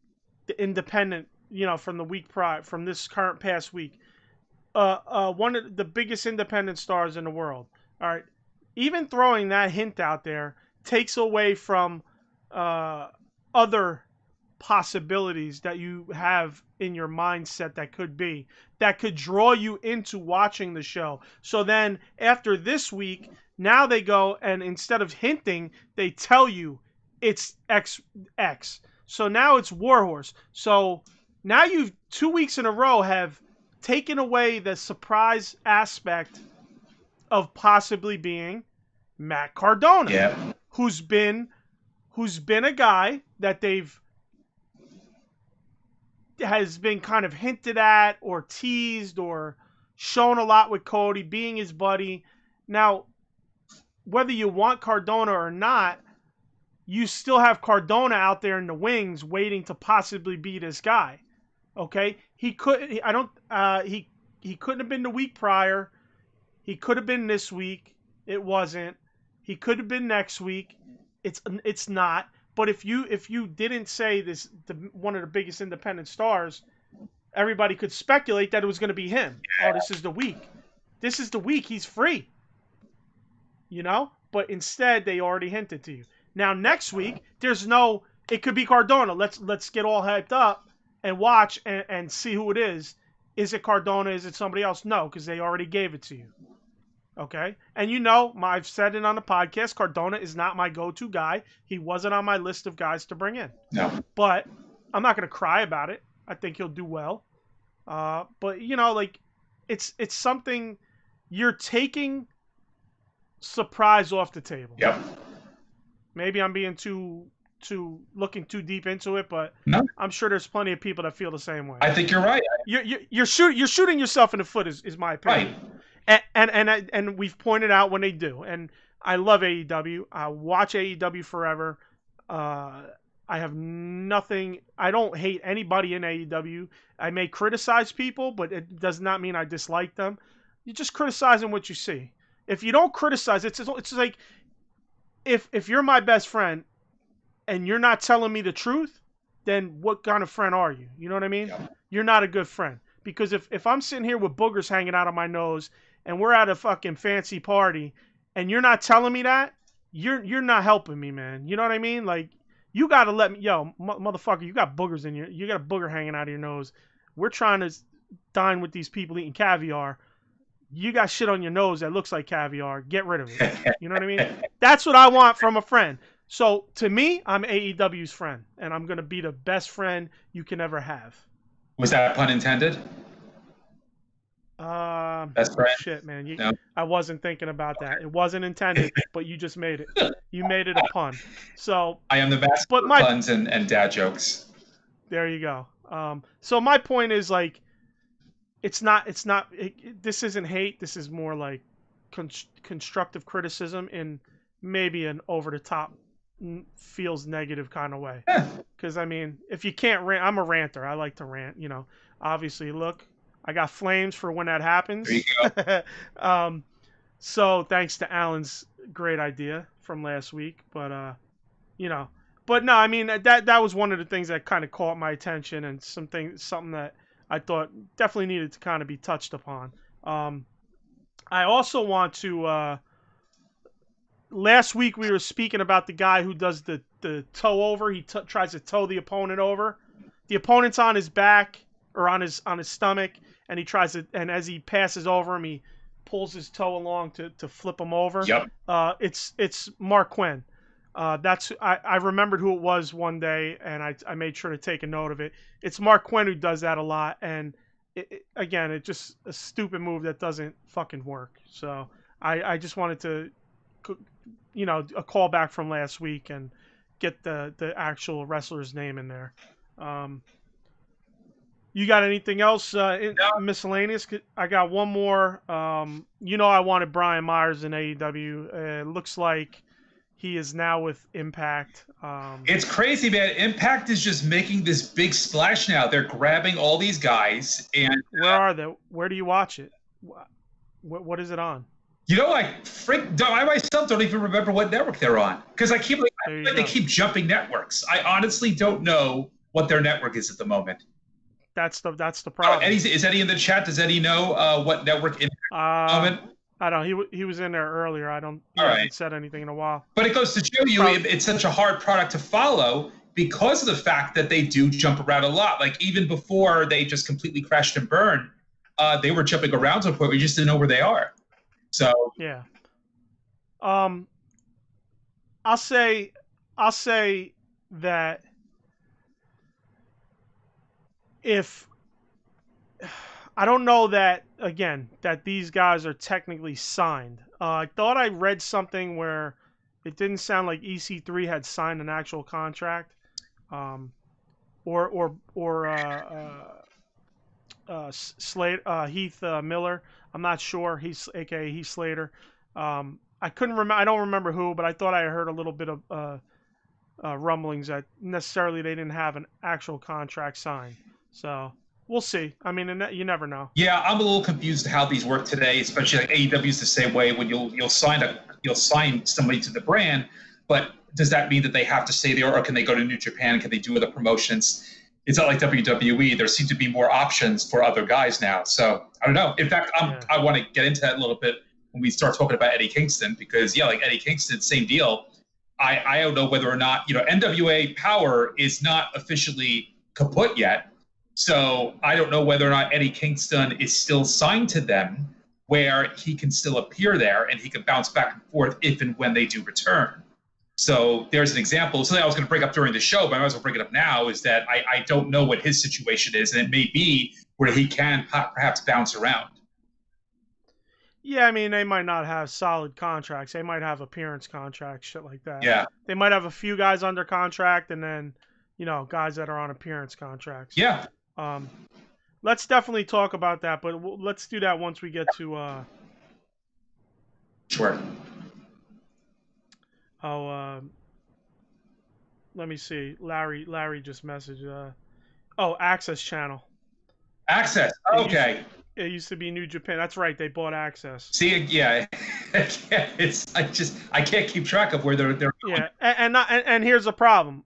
independent, you know, from the week prior, from this current past week, one of the biggest independent stars in the world. All right, even throwing that hint out there takes away from other possibilities that you have in your mindset that could draw you into watching the show. So then after this week, now they go and instead of hinting, they tell you it's X. So now it's Warhorse. So now you've 2 weeks in a row have taken away the surprise aspect of possibly being Matt Cardona, who's been a guy that has been kind of hinted at or teased or shown a lot with Cody, being his buddy. Now, whether you want Cardona or not, you still have Cardona out there in the wings waiting to possibly be this guy. Okay? He couldn't have been the week prior. He could have been this week. It wasn't. He could have been next week. It's not. But if you didn't say this, one of the biggest independent stars, everybody could speculate that it was going to be him. Oh, this is the week. This is the week. He's free. You know? But instead, they already hinted to you. Now, next week, it could be Cardona. Let's get all hyped up and watch and see who it is. Is it Cardona? Is it somebody else? No, because they already gave it to you. Okay? And you know, I've said it on the podcast, Cardona is not my go-to guy. He wasn't on my list of guys to bring in. No. But I'm not going to cry about it. I think he'll do well. But, you know, like, it's something you're taking surprise off the table. Yep. Maybe I'm being looking too deep into it, but no. I'm sure there's plenty of people that feel the same way. I think you're right. You're shooting yourself in the foot is my opinion. Right. And we've pointed out when they do. And I love AEW. I watch AEW forever. I have nothing. I don't hate anybody in AEW. I may criticize people, but it does not mean I dislike them. You're just criticizing what you see. If you don't criticize, it's like if you're my best friend and you're not telling me the truth, then what kind of friend are you? You know what I mean? Yeah. You're not a good friend. Because if I'm sitting here with boogers hanging out of my nose and we're at a fucking fancy party and you're not telling me that, you're not helping me, man. You know what I mean? Like, you got to let me, motherfucker, you got boogers you got a booger hanging out of your nose. We're trying to dine with these people eating caviar. You got shit on your nose that looks like caviar. Get rid of it. You know what I mean? That's what I want from a friend. So, to me, I'm AEW's friend, and I'm going to be the best friend you can ever have. Was that pun intended? Best friend? Shit, man. No. I wasn't thinking about that. It wasn't intended, but you just made it. You made it a pun. So I am the best of puns and dad jokes. There you go. So my point is, like, this isn't hate. This is more like constructive criticism in maybe an over-the-top, feels negative kind of way. Because, I mean, if you can't rant, I'm a ranter. I like to rant, you know. Obviously, look, I got flames for when that happens. There you go. So thanks to Alan's great idea from last week. But, you know. But, no, I mean, that was one of the things that kind of caught my attention and something that I thought definitely needed to kind of be touched upon. I also want to... last week we were speaking about the guy who does the toe over. He tries to toe the opponent over. The opponent's on his back or on his stomach, and he tries to. And as he passes over him, he pulls his toe along to flip him over. Yep. It's Mark Quinn. I remembered who it was one day, and I made sure to take a note of it. It's Mark Quinn who does that a lot, and again, it's just a stupid move that doesn't fucking work. So I just wanted to, you know, a callback from last week and get the actual wrestler's name in there. You got anything else miscellaneous? I got one more. You know, I wanted Brian Myers in AEW. It looks like he is now with Impact. It's crazy, man. Impact is just making this big splash now. They're grabbing all these guys. And where are they? Where do you watch it? What is it on? You know, I myself don't even remember what network they're on because I feel like they keep jumping networks. I honestly don't know what their network is at the moment. That's the problem. Is Eddie in the chat? Does Eddie know what network in the moment? I don't. He was in there earlier. I don't. He hasn't said anything in a while. But it goes to show you it's such a hard product to follow because of the fact that they do jump around a lot. Like even before they just completely crashed and burned, they were jumping around to a point where you just didn't know where they are. So yeah. I'll say that if I don't know that these guys are technically signed. I thought I read something where it didn't sound like EC3 had signed an actual contract, Heath Miller. I'm not sure. He's AKA Heath Slater. I couldn't remember. I don't remember who, but I thought I heard a little bit of rumblings that necessarily they didn't have an actual contract signed. So we'll see. I mean, you never know. Yeah, I'm a little confused how these work today, especially like AEW's the same way. When you'll sign somebody to the brand, but does that mean that they have to stay there, or can they go to New Japan? Can they do other promotions? It's not like WWE. There seem to be more options for other guys now. So I don't know. In fact, I want to get into that a little bit when we start talking about Eddie Kingston, because like Eddie Kingston, same deal. I don't know whether or not, NWA Power is not officially kaput yet. So I don't know whether or not Eddie Kingston is still signed to them, where he can still appear there and he can bounce back and forth if and when they do return. So there's an example. Something I was going to bring up during the show, but I might as well bring it up now, is that I don't know what his situation is, and it may be where he can perhaps bounce around. Yeah, I mean, they might not have solid contracts. They might have appearance contracts, shit like that. Yeah. They might have a few guys under contract and then, guys that are on appearance contracts. Yeah. Let's definitely talk about that, but let's do that once we get to... Sure. Let me see. Larry just messaged. Access Channel. Access. Okay. It used to be New Japan. That's right. They bought Access. See, yeah. I can't keep track of where they're going. Yeah, and here's the problem.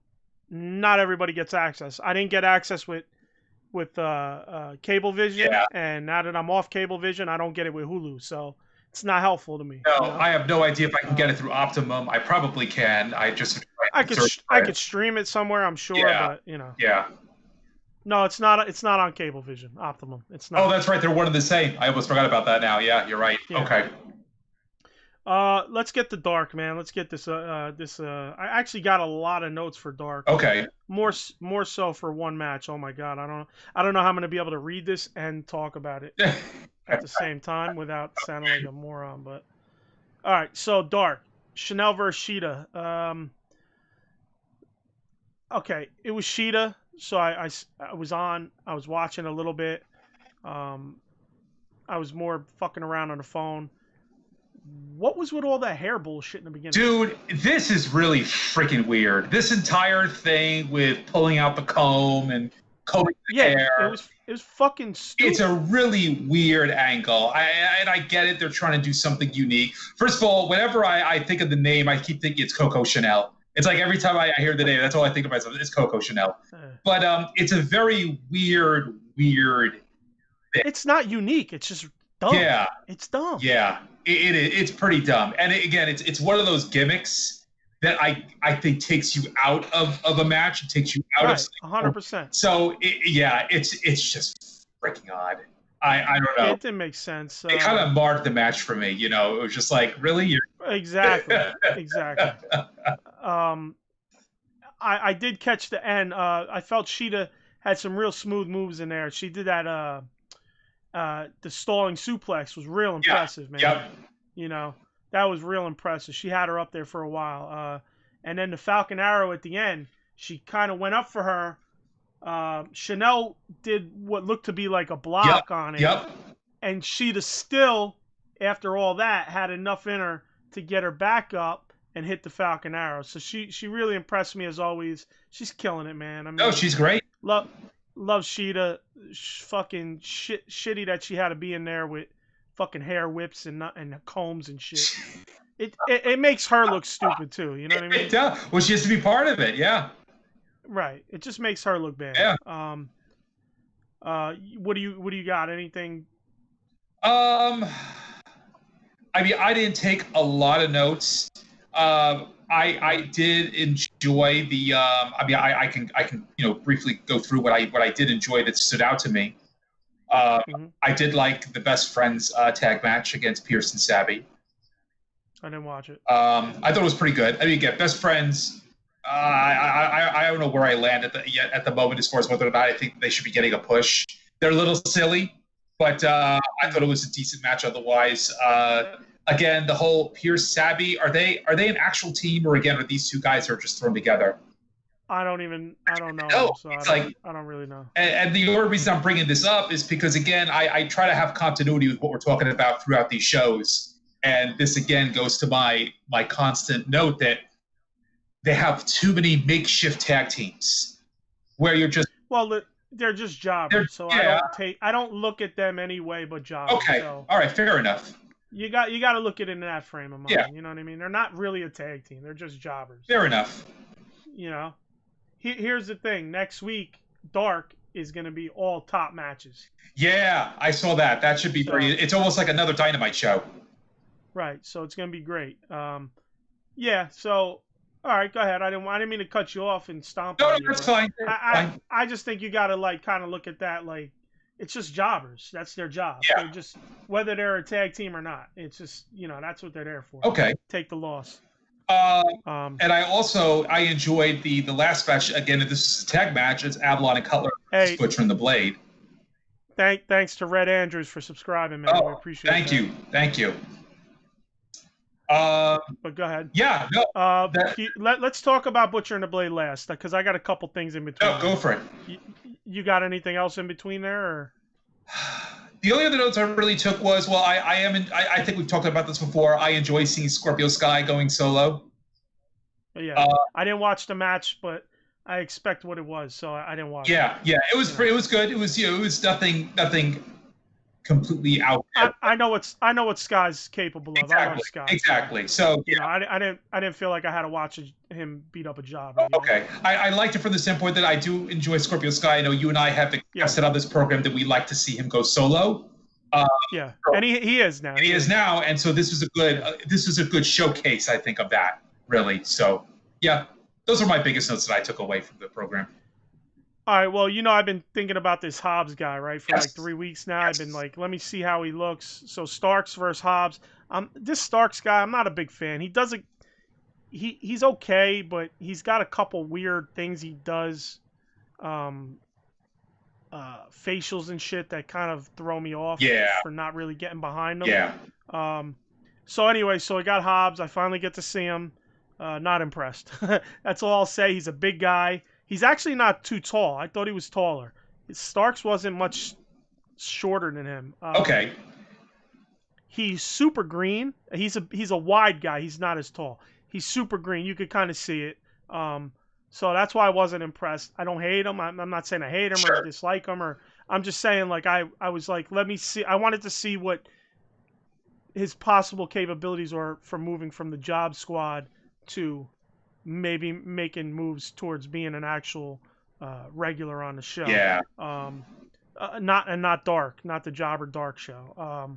Not everybody gets Access. I didn't get Access with Cablevision, and now that I'm off Cablevision, I don't get it with Hulu. So it's not helpful to me. No, I have no idea if I can get it through Optimum. I probably can. I could stream it somewhere, I'm sure, but Yeah. No, it's not on Cablevision. Optimum. It's not. Oh, that's right. They're one and the same. I almost forgot about that now. Yeah, you're right. Yeah. Okay. Let's get to Dark, man. Let's get this. I actually got a lot of notes for Dark. Okay. More so for one match. Oh my God, I don't know how I'm gonna be able to read this and talk about it at the same time without sounding like a moron. But all right, so Dark, Chanel versus Shida. Okay, it was Shida. So I was watching a little bit. I was more fucking around on the phone. What was with all that hair bullshit in the beginning? Dude, this is really freaking weird. This entire thing with pulling out the comb and combing the hair. It was fucking stupid. It's a really weird angle. I get it. They're trying to do something unique. First of all, whenever I think of the name, I keep thinking it's Coco Chanel. It's like every time I hear the name, that's all I think of myself. It's Coco Chanel. But it's a very weird thing. It's not unique. It's just dumb. Yeah. It's dumb. Yeah. It's pretty dumb. And again, it's one of those gimmicks that I think takes you out of a match. It takes you out of 100%. So it's just freaking odd. I don't know. It didn't make sense. It kind of marred the match for me. It was just like, really? Exactly. I did catch the end. I felt Shida had some real smooth moves in there. She did that. The stalling suplex was real impressive, man. Yep. That was real impressive. She had her up there for a while. And then the Falcon Arrow at the end, she kind of went up for her. Chanel did what looked to be like a block on it. Yep. And Shida still, after all that, had enough in her to get her back up and hit the Falcon Arrow. So she really impressed me as always. She's killing it, man. I mean, she's great. Love Shida. Fucking shitty that she had to be in there with fucking hair whips and combs and shit. It makes her look stupid too. You know what I mean? It does. Well, she has to be part of it. Yeah. Right. It just makes her look bad. Yeah. What do you got? Anything? I mean, I didn't take a lot of notes. I did enjoy the. I can briefly go through what I did enjoy that stood out to me. I did like the best friends tag match against Pierce and Savvy. I didn't watch it. I thought it was pretty good. I mean, again, best friends. I don't know where I land at the moment as far as whether or not I think they should be getting a push. They're a little silly, but I thought it was a decent match otherwise. Again, the whole Pierce Savvy, are they an actual team, or again are these two guys that are just thrown together? I don't know. No, so I don't really know. And the only reason I'm bringing this up is because again, I try to have continuity with what we're talking about throughout these shows. And this again goes to my constant note that they have too many makeshift tag teams where you're just they're just jobbers. So I don't look at them any way but jobbers. Okay, so all right, fair enough. You got to look at it in that frame of mind. Yeah. You know what I mean? They're not really a tag team. They're just jobbers. Fair enough. You know, here's the thing. Next week, Dark is going to be all top matches. Yeah, I saw that. That should be pretty. It's almost like another Dynamite show. Right. So it's going to be great. Yeah. So all right, go ahead. I didn't mean to cut you off and stomp on you. No, that's fine. I just think you got to like kind of look at that like. It's just jobbers. That's their job. Yeah. They're just whether they're a tag team or not. It's just that's what they're there for. Okay. Take the loss. And I enjoyed the last match again. This is a tag match. It's Avalon and Cutler butchering the Blade. Thanks to Red Andrews for subscribing, man. We appreciate it. Thank you. But go ahead. Yeah. No, let's talk about Butcher and the Blade last, because I got a couple things in between. Oh, go for it. You got anything else in between there? Or? The only other notes I really took was, I think we've talked about this before. I enjoy seeing Scorpio Sky going solo. Yeah, I didn't watch the match, but I expect what it was, so I didn't watch. Yeah, it was it was good. It was nothing completely out. I know what Sky's capable of. Exactly. I love Sky. Exactly. So I didn't feel like I had to watch him beat up a job. Okay, I liked it from the standpoint that I do enjoy Scorpio Sky. I know you and I have discussed on this program that we like to see him go solo. And he is now. He is now, and so this was a good showcase, I think, of that. Really. So yeah, those are my biggest notes that I took away from the program. All right, well, I've been thinking about this Hobbs guy, right, for like 3 weeks now. I've been like, let me see how he looks. So Starks versus Hobbs. This Starks guy, I'm not a big fan. He's okay, but he's got a couple weird things he does, facials and shit that kind of throw me off for not really getting behind them. Yeah. So anyway, I got Hobbs. I finally get to see him. Not impressed. That's all I'll say. He's a big guy. He's actually not too tall. I thought he was taller. Starks wasn't much shorter than him. Okay. He's super green. He's a wide guy. He's not as tall. He's super green. You could kind of see it. So that's why I wasn't impressed. I don't hate him. I'm not saying I hate him or dislike him. I'm just saying like I was like, let me see. I wanted to see what his possible capabilities are for moving from the job squad to maybe making moves towards being an actual regular on the show. Yeah. Not Dark, not the Jobber Dark show.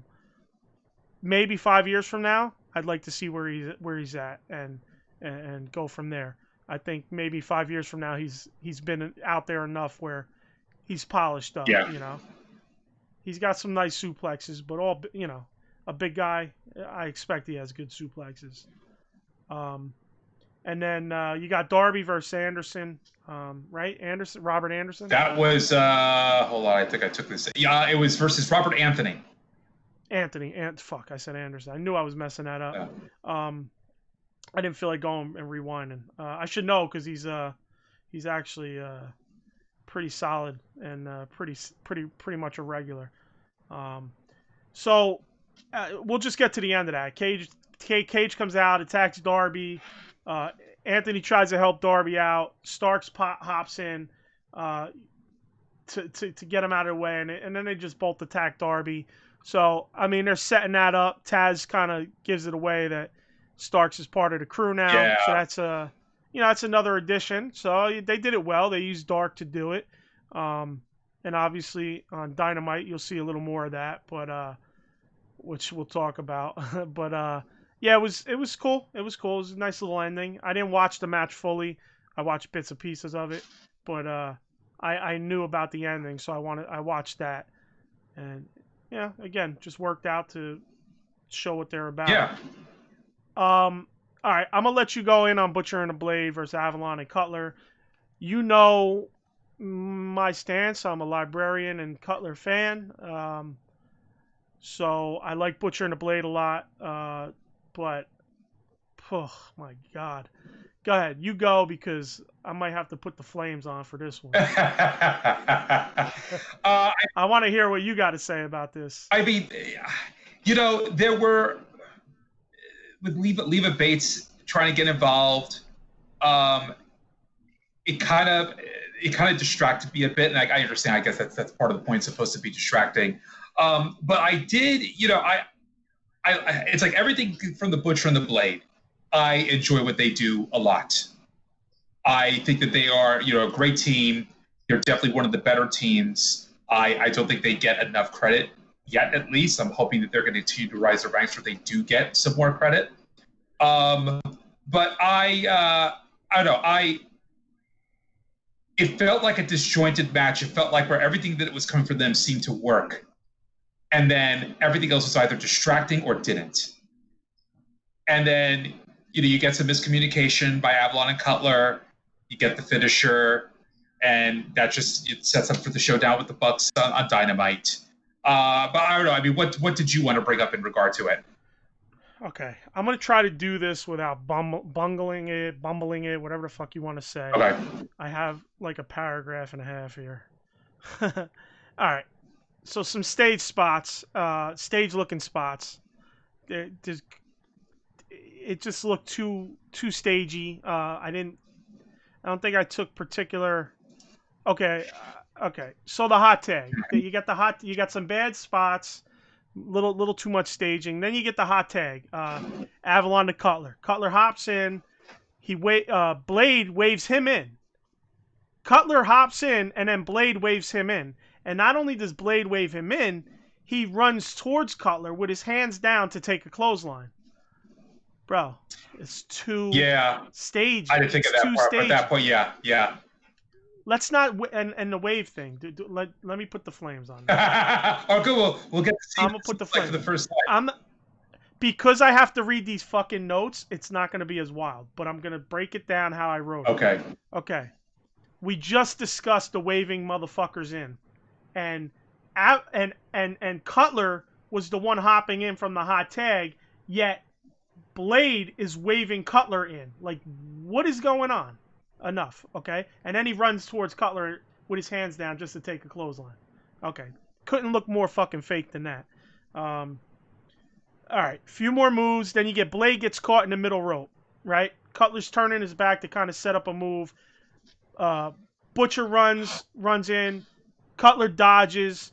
Maybe 5 years from now, I'd like to see where he's at and go from there. I think maybe 5 years from now he's been out there enough where he's polished up. Yeah. He's got some nice suplexes, but a big guy. I expect he has good suplexes. And then you got Darby versus Anderson, right? Robert Anderson. That was hold on, I think I took this. Yeah, it was versus Robert Anthony. Fuck, I said Anderson. I knew I was messing that up. Yeah. I didn't feel like going and rewinding. I should know because he's actually pretty solid and pretty much a regular. So we'll just get to the end of that. Cage comes out, attacks Darby. Anthony tries to help Darby out. Starks hops in to get him out of the way, and then they just both attack Darby. So, I mean, they're setting that up. Taz kind of gives it away that Starks is part of the crew now. Yeah. So that's another addition. So they did it well. They used Dark to do it. And obviously on Dynamite you'll see a little more of that, but which we'll talk about. But yeah, it was cool. It was cool. It was a nice little ending. I didn't watch the match fully. I watched bits and pieces of it, but I knew about the ending, so I watched that, and yeah, again, just worked out to show what they're about. Yeah. All right, I'm gonna let you go in on Butcher and the Blade versus Avalon and Cutler. You know my stance. I'm a Librarian and Cutler fan. So I like Butcher and the Blade a lot. But, oh my God. Go ahead. You go because I might have to put the flames on for this one. I want to hear what you got to say about this. I mean, there were with Leva Bates trying to get involved, it kind of distracted me a bit, and I understand. I guess that's part of the point. It's supposed to be distracting, but I did, I it's like everything from the Butcher and the Blade. I enjoy what they do a lot. I think that they are, a great team. They're definitely one of the better teams. I don't think they get enough credit yet, at least. I'm hoping that they're going to continue to rise the ranks where they do get some more credit. But I don't know. It felt like a disjointed match. It felt like where everything that was coming from them seemed to work. And then everything else was either distracting or didn't. And then, you get some miscommunication by Avalon and Cutler. You get the finisher. And that just sets up for the showdown with the Bucks on Dynamite. But I don't know. I mean, what did you want to bring up in regard to it? Okay. I'm going to try to do this without bumbling it, whatever the fuck you want to say. Okay. I have like a paragraph and a half here. All right. So some stage spots, stage-looking spots. It just looked too stagey. I don't think I took particular. Okay. So the hot tag. You got some bad spots. Little too much staging. Then you get the hot tag. Avalon to Cutler. Cutler hops in. Blade waves him in. Cutler hops in, and then Blade waves him in. And not only does Blade wave him in, he runs towards Cutler with his hands down to take a clothesline. Bro, it's too staged. I didn't think of that part. At that point, yeah. Let's not and the wave thing. Let me put the flames on. Oh, good. We'll get to see. I'm gonna put the flames for the first time. Because I have to read these fucking notes. It's not gonna be as wild, but I'm gonna break it down how I wrote it. Okay. We just discussed the waving motherfuckers in, and Cutler was the one hopping in from the hot tag, yet Blade is waving Cutler in. Like, what is going on? Enough, okay? And then he runs towards Cutler with his hands down just to take a clothesline. Okay. Couldn't look more fucking fake than that. All right. Few more moves. Then you get Blade gets caught in the middle rope, right? Cutler's turning his back to kind of set up a move. Butcher runs in. Cutler dodges.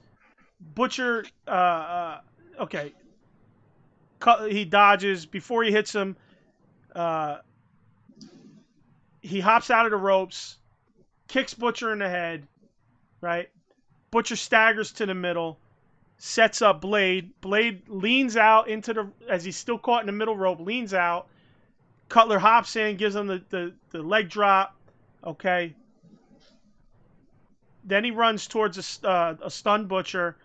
Butcher, okay. He dodges. Before he hits him, he hops out of the ropes, kicks Butcher in the head, right? Butcher staggers to the middle, sets up Blade. Blade leans out as he's still caught in the middle rope, leans out. Cutler hops in, gives him the leg drop, okay? Then he runs towards a stunned Butcher,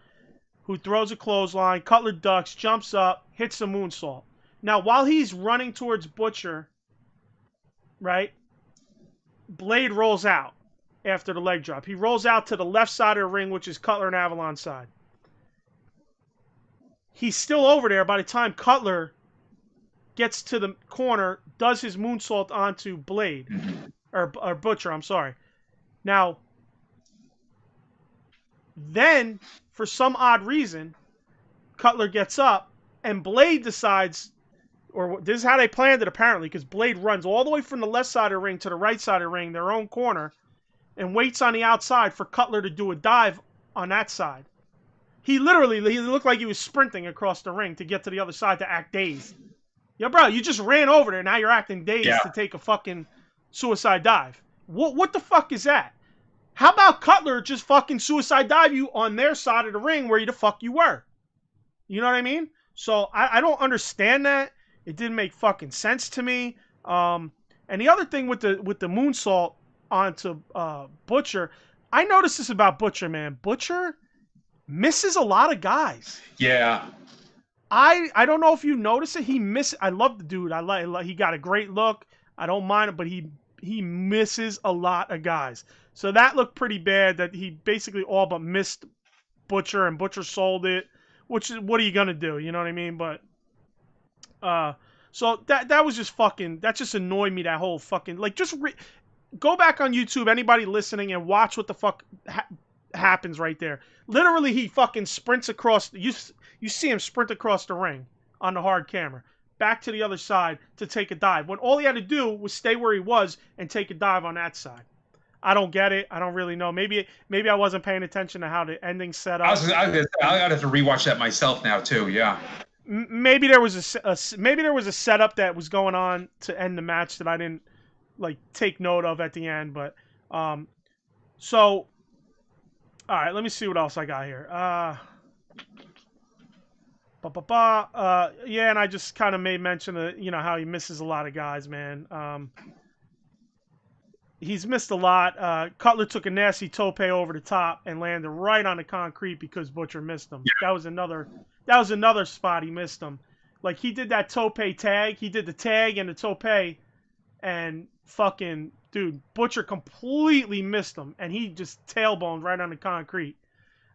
who throws a clothesline. Cutler ducks, jumps up, hits a moonsault. Now, while he's running towards Butcher, right, Blade rolls out after the leg drop. He rolls out to the left side of the ring, which is Cutler and Avalon's side. He's still over there by the time Cutler gets to the corner, does his moonsault onto Blade, or Butcher, I'm sorry. Now, then, for some odd reason, Cutler gets up, and Blade decides, or this is how they planned it apparently, because Blade runs all the way from the left side of the ring to the right side of the ring, their own corner, and waits on the outside for Cutler to do a dive on that side. He looked like he was sprinting across the ring to get to the other side to act dazed. Yo, bro, you just ran over there, now you're acting dazed to take a fucking suicide dive. What the fuck is that? How about Cutler just fucking suicide dive you on their side of the ring where the fuck you were? You know what I mean? So I don't understand that. It didn't make fucking sense to me. And the other thing with the moonsault onto Butcher, I noticed this about Butcher, man. Butcher misses a lot of guys. Yeah. I don't know if you notice it. I love the dude. He got a great look. I don't mind it, but he misses a lot of guys. So that looked pretty bad that he basically all but missed Butcher, and Butcher sold it, which is, what are you going to do? You know what I mean? But, so that was just fucking, that just annoyed me, that whole fucking, like, just go back on YouTube, anybody listening, and watch what the fuck happens right there. Literally, he fucking sprints across, you see him sprint across the ring on the hard camera. back to the other side to take a dive, when all he had to do was stay where he was and take a dive on that side. I don't get it. I don't really know. Maybe I wasn't paying attention to how the ending set up. I'd have to rewatch that myself now too. Yeah. Maybe there was a setup that was going on to end the match that I didn't like take note of at the end. But so all right, let me see what else I got here. Yeah, and I just kind of made mention of how he misses a lot of guys, man. He's missed a lot. Cutler took a nasty tope over the top and landed right on the concrete because Butcher missed him. Yeah. That was another spot he missed him. Like, he did that tope tag. He did the tag and the tope, and fucking, dude, Butcher completely missed him, and he just tailboned right on the concrete.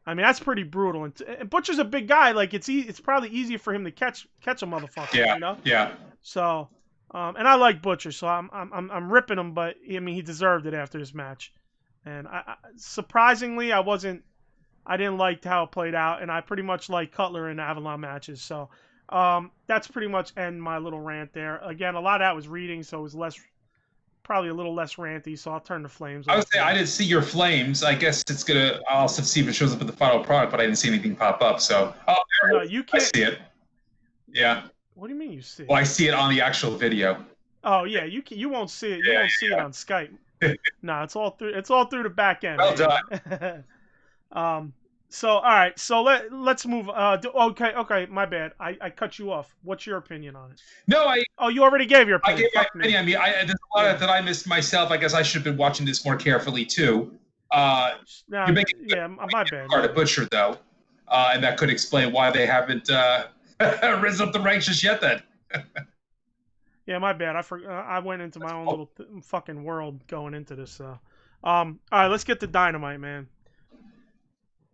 I mean, that's pretty brutal. And Butcher's a big guy. Like, it's probably easier for him to catch a motherfucker. Yeah. Yeah. So, and I like Butcher, so I'm ripping him, but I mean, he deserved it after this match. And surprisingly, I didn't like how it played out, and I pretty much like Cutler in Avalon matches. So that's pretty much end my little rant there. Again, a lot of that was reading, so it was probably a little less ranty. So I'll turn the flames. I would say I didn't see your flames. I guess I'll see if it shows up in the final product, but I didn't see anything pop up. So no, you can't. I see it. Yeah. What do you mean you see it? Well, I see it on the actual video. Oh yeah, you won't see it. You won't see it on Skype. No, it's all through the back end. Well done. So all right, so let's move. Okay, my bad. I cut you off. What's your opinion on it? No, you already gave your opinion. I gave my opinion. I mean, there's a lot that I missed myself. I guess I should have been watching this more carefully too. You're making my bad. Part of Butcher though, and that could explain why they haven't risen up the ranks just yet. Then. Yeah, my bad. I went into my own little fucking world going into this. All right, let's get to Dynamite, man.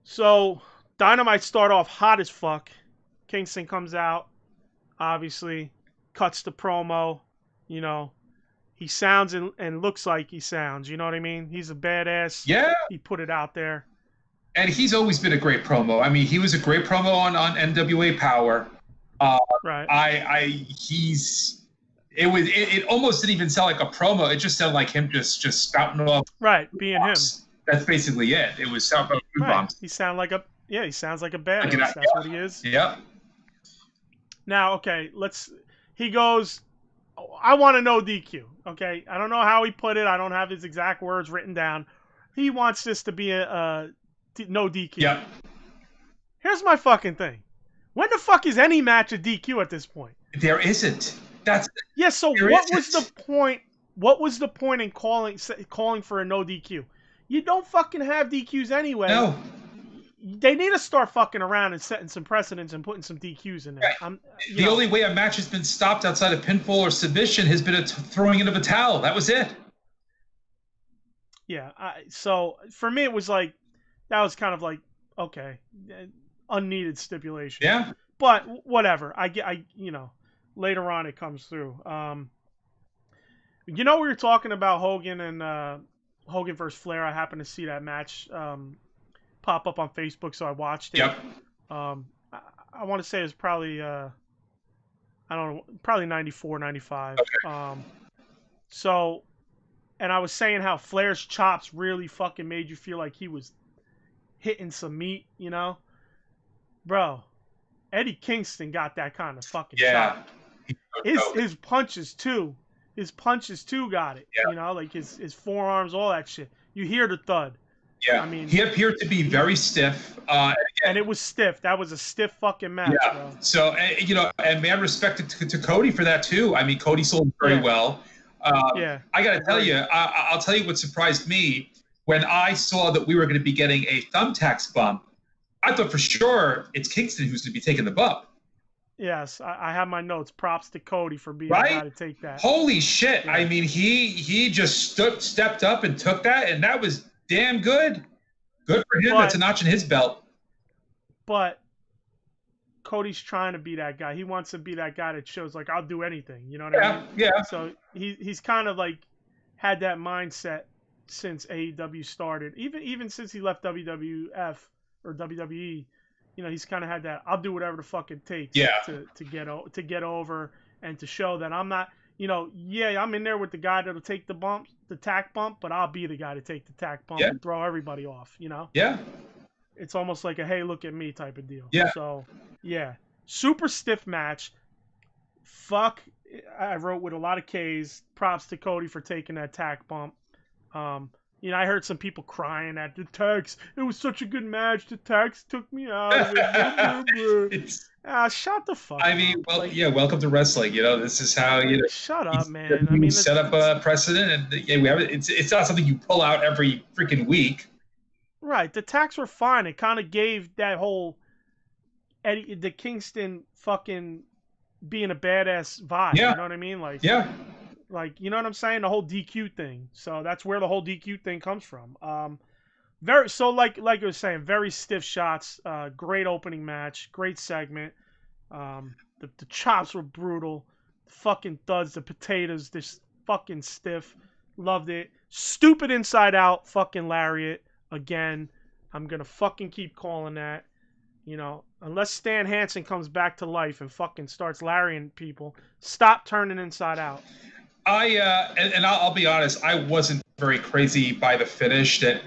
So, Dynamite start off hot as fuck. Kingston comes out, obviously, cuts the promo. He sounds and looks like he sounds. You know what I mean? He's a badass. Yeah. He put it out there. And he's always been a great promo. I mean, he was a great promo on NWA Power. Right. It almost didn't even sound like a promo. It just sounded like him just spouting off. Right, being him. That's basically it. It was sound about right. Bombs. He sounds like a badass. That's what he is. Yep. Now, okay, he goes, I want to know DQ. Okay, I don't know how he put it. I don't have his exact words written down. He wants this to be a no DQ. Yep. Here's my fucking thing. When the fuck is any match a DQ at this point? There isn't. So what was the point? What was the point in calling for a no DQ? You don't fucking have DQs anyway. No. They need to start fucking around and setting some precedents and putting some DQs in there. Right. The only way a match has been stopped outside of pinfall or submission has been a throwing in of a towel. That was it. Yeah. So for me, it was like, that was kind of like, okay, unneeded stipulation. Yeah. But whatever. Later on it comes through. We were talking about Hogan and Hogan versus Flair. I happened to see that match pop up on Facebook, so I watched it. Yep. I want to say it was probably I don't know, probably 94, 95. Okay. So, and I was saying how Flair's chops really fucking made you feel like he was hitting some meat, Bro, Eddie Kingston got that kind of fucking chop. His punches too. His punches too got it. Yeah. Like his forearms, all that shit. You hear the thud. Yeah. I mean, he appeared to be very stiff. And it was stiff. That was a stiff fucking match, bro. So, and man, respect to Cody for that too. I mean, Cody sold very well. I got to tell you, I'll tell you what surprised me when I saw that we were going to be getting a thumbtacks bump. I thought for sure it's Kingston who's going to be taking the bump. Yes, I have my notes. Props to Cody for being the guy to take that. Holy shit. Yeah. I mean, he just stepped up and took that, and that was damn good. Good for him. That's a notch in his belt. But Cody's trying to be that guy. He wants to be that guy that shows, like, I'll do anything. You know what I mean? Yeah. So he's kind of, like, had that mindset since AEW started. Even since he left WWF or WWE, he's kind of had that. I'll do whatever the fuck it takes to get over and to show that I'm not, I'm in there with the guy that'll take the tack bump, but I'll be the guy to take the tack bump and throw everybody off, Yeah. It's almost like a, hey, look at me type of deal. Yeah. So, yeah. Super stiff match. Fuck, I wrote with a lot of K's. Props to Cody for taking that tack bump. I heard some people crying at the tax. It was such a good match. The tax took me out of it. Shut the fuck up. Welcome to wrestling. This is how, Shut up, man. Set up a precedent, and we have it. It's not something you pull out every freaking week. Right. The tax were fine. It kind of gave that whole Eddie, the Kingston fucking being a badass vibe. Yeah. You know what I mean? Like, you know what I'm saying? The whole DQ thing. So that's where the whole DQ thing comes from. Like I was saying, very stiff shots. Great opening match. Great segment. The chops were brutal. The fucking thuds, the potatoes, this fucking stiff. Loved it. Stupid inside out fucking lariat. Again, I'm going to fucking keep calling that. Unless Stan Hansen comes back to life and fucking starts lariating people, stop turning inside out. I'll be honest, I wasn't very crazy by the finish that,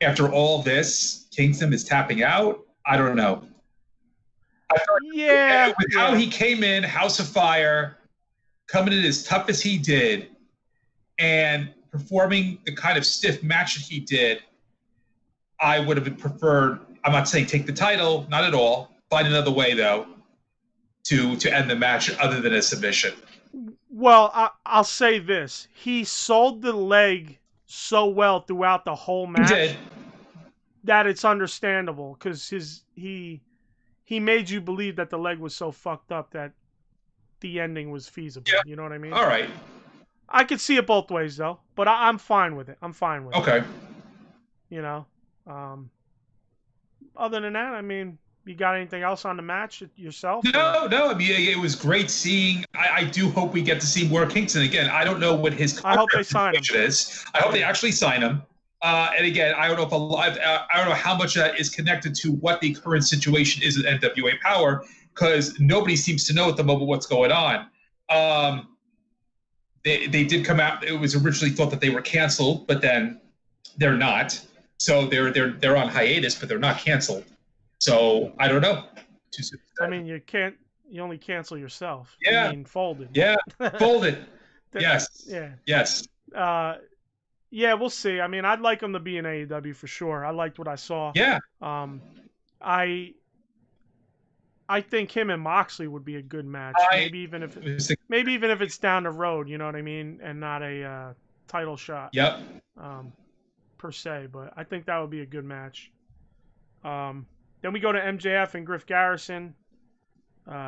after all this, Kingston is tapping out. I don't know. I thought, how he came in, House of Fire, coming in as tough as he did, and performing the kind of stiff match that he did, I would have preferred, I'm not saying take the title, not at all. Find another way, though, to end the match other than a submission. Well, I'll say this. He sold the leg so well throughout the whole match. He did. That it's understandable because he made you believe that the leg was so fucked up that the ending was feasible. Yeah. You know what I mean? All right. I could see it both ways, though, but I'm fine with it. Okay. Other than that, you got anything else on the match yourself? No. It was great seeing. I do hope we get to see more Kingston again. I don't know what his I hope they sign him. Is. I hope they actually sign him. And again, I don't know I don't know how much of that is connected to what the current situation is at NWA Power, because nobody seems to know at the moment what's going on. They did come out. It was originally thought that they were canceled, but then they're not. So they're on hiatus, but they're not canceled. So I don't know. You only cancel yourself. Yeah. Folded. Yeah. Folded. Yes. Yeah. Yes. Yeah, we'll see. I'd like him to be in AEW for sure. I liked what I saw. Yeah. I think him and Moxley would be a good match. Maybe even if it's down the road, you know what I mean, and not a title shot. Yep. Per se, but I think that would be a good match. Then we go to MJF and Griff Garrison.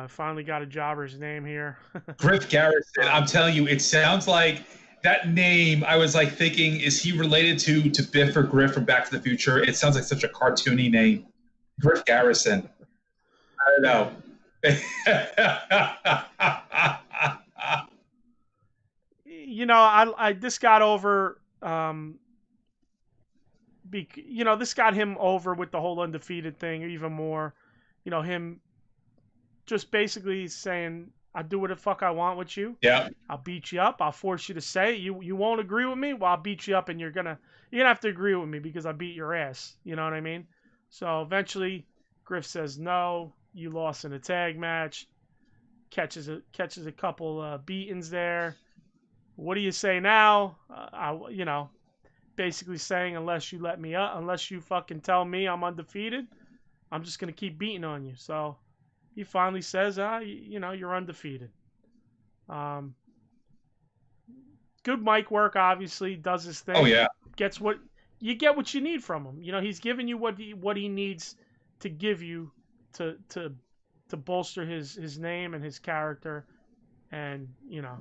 Finally got a jobber's name here. Griff Garrison. I'm telling you, it sounds like that name. I was like thinking, is he related to Biff or Griff from Back to the Future? It sounds like such a cartoony name. Griff Garrison. I don't know. This got over. This got him over with the whole undefeated thing even more. Him just basically saying, I'll do what the fuck I want with you. Yeah. I'll beat you up. I'll force you to say it. You won't agree with me? Well, I'll beat you up and you're gonna have to agree with me because I beat your ass. You know what I mean? So eventually Griff says no, you lost in a tag match. Catches a couple beatings there. What do you say now? Basically saying, unless you let me up, unless you fucking tell me I'm undefeated, I'm just going to keep beating on you. So he finally says, you're undefeated. Good mic work, obviously, does his thing. Oh, yeah. Get what you need from him. He's giving you what he needs to give you to bolster his name and his character. And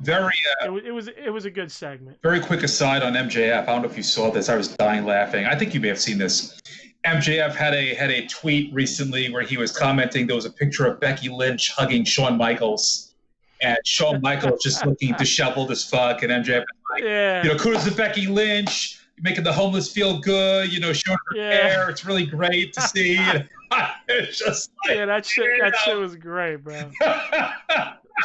very. It was a good segment. Very quick aside on MJF. I don't know if you saw this. I was dying laughing. I think you may have seen this. MJF had a tweet recently where he was commenting. There was a picture of Becky Lynch hugging Shawn Michaels, and Shawn Michaels just looking disheveled as fuck. And MJF was like, kudos to Becky Lynch, making the homeless feel good. Showing her hair. It's really great to see. It's just like, that shit was great, bro.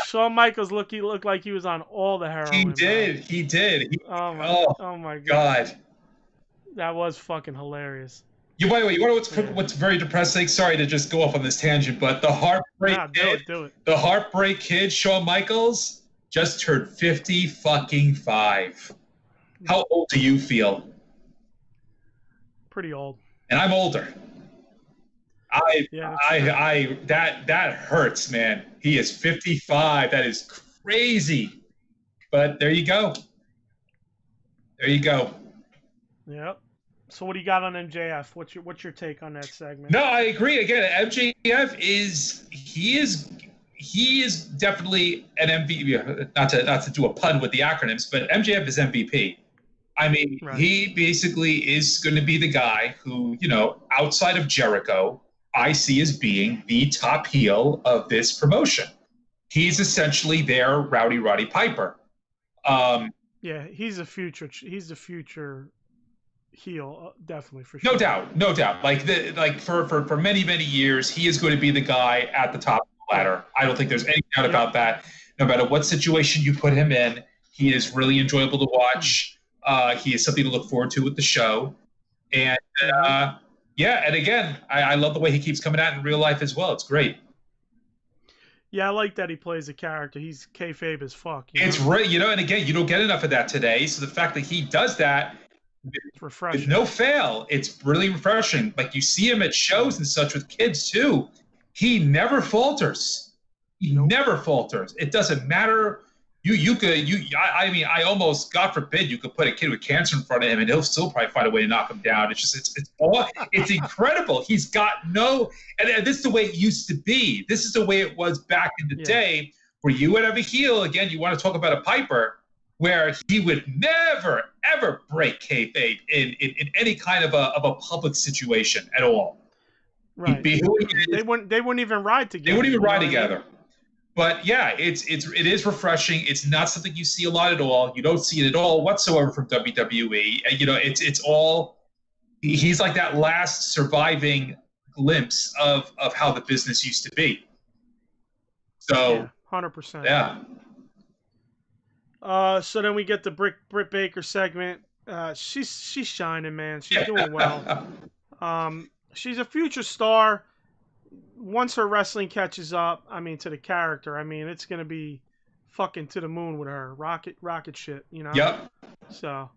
Shawn Michaels looked like he was on all the heroin. He did. Oh my God. That was fucking hilarious. By the way, you want to know what's very depressing? Sorry to just go off on this tangent, but the Heartbreak Kid, the Heartbreak Kid, Shawn Michaels, just turned 55. How old do you feel? Pretty old. And I'm older. That hurts, man. He is 55. That is crazy. But there you go. Yep. So what do you got on MJF? What's your take on that segment? No, I agree. Again, MJF is definitely an MVP. Not to do a pun with the acronyms, but MJF is MVP. I mean, He basically is going to be the guy who, outside of Jericho, I see as being the top heel of this promotion. He's essentially their Rowdy Roddy Piper. Yeah, he's the future heel, definitely, for sure. No doubt. Like for many years, he is going to be the guy at the top of the ladder. I don't think there's any doubt about that. No matter what situation you put him in, he is really enjoyable to watch. He is something to look forward to with the show, and and again, I love the way he keeps coming out in real life as well. It's great. Yeah, I like that he plays a character. He's kayfabe as fuck. It's right, and again, you don't get enough of that today. So the fact that he does that. It's refreshing. With no fail, it's really refreshing. Like you see him at shows and such with kids too. He never falters. Never falters. It doesn't matter. I almost, God forbid, you could put a kid with cancer in front of him and he'll still probably find a way to knock him down. It's incredible. He's got and this is the way it used to be. This is the way it was back in the day where you would have a heel. Again, you want to talk about a Piper, where he would never, ever break kayfabe in any kind of a public situation at all. Right. He'd be who he is. They wouldn't even ride together. They wouldn't even ride together. But yeah, it is refreshing. It's not something you see a lot at all. You don't see it at all whatsoever from WWE. It's all, he's like that last surviving glimpse of how the business used to be. So 100%. Yeah. So then we get the Britt Baker segment. She's shining, man. She's doing well. She's a future star. Once her wrestling catches up, to the character, it's gonna be fucking to the moon with her rocket shit, Yep. So,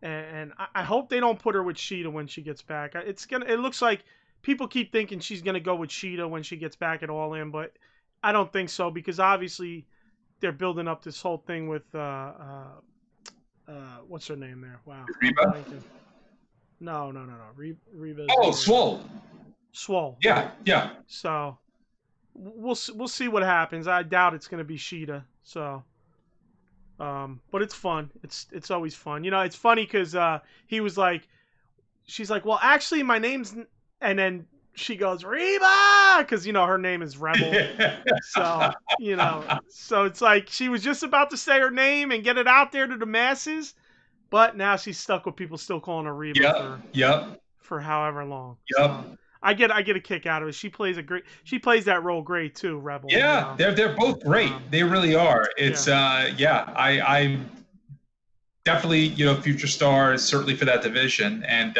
and I hope they don't put her with Shida when she gets back. It looks like people keep thinking she's gonna go with Shida when she gets back at All In, but I don't think so, because obviously they're building up this whole thing with what's her name there? Wow. Reba? No. Reba. Oh, Swole. Yeah. So we'll see what happens. I doubt it's gonna be Shida. So, but it's fun. It's always fun. It's funny because he was like, she's like, well, actually, my name's, and then she goes Reba, because her name is Rebel. So so it's like she was just about to say her name and get it out there to the masses, but now she's stuck with people still calling her Reba for however long. So I get a kick out of it. She plays that role great too, Rebel. Yeah, they're both great. They really are. It's I'm definitely future stars, certainly for that division, and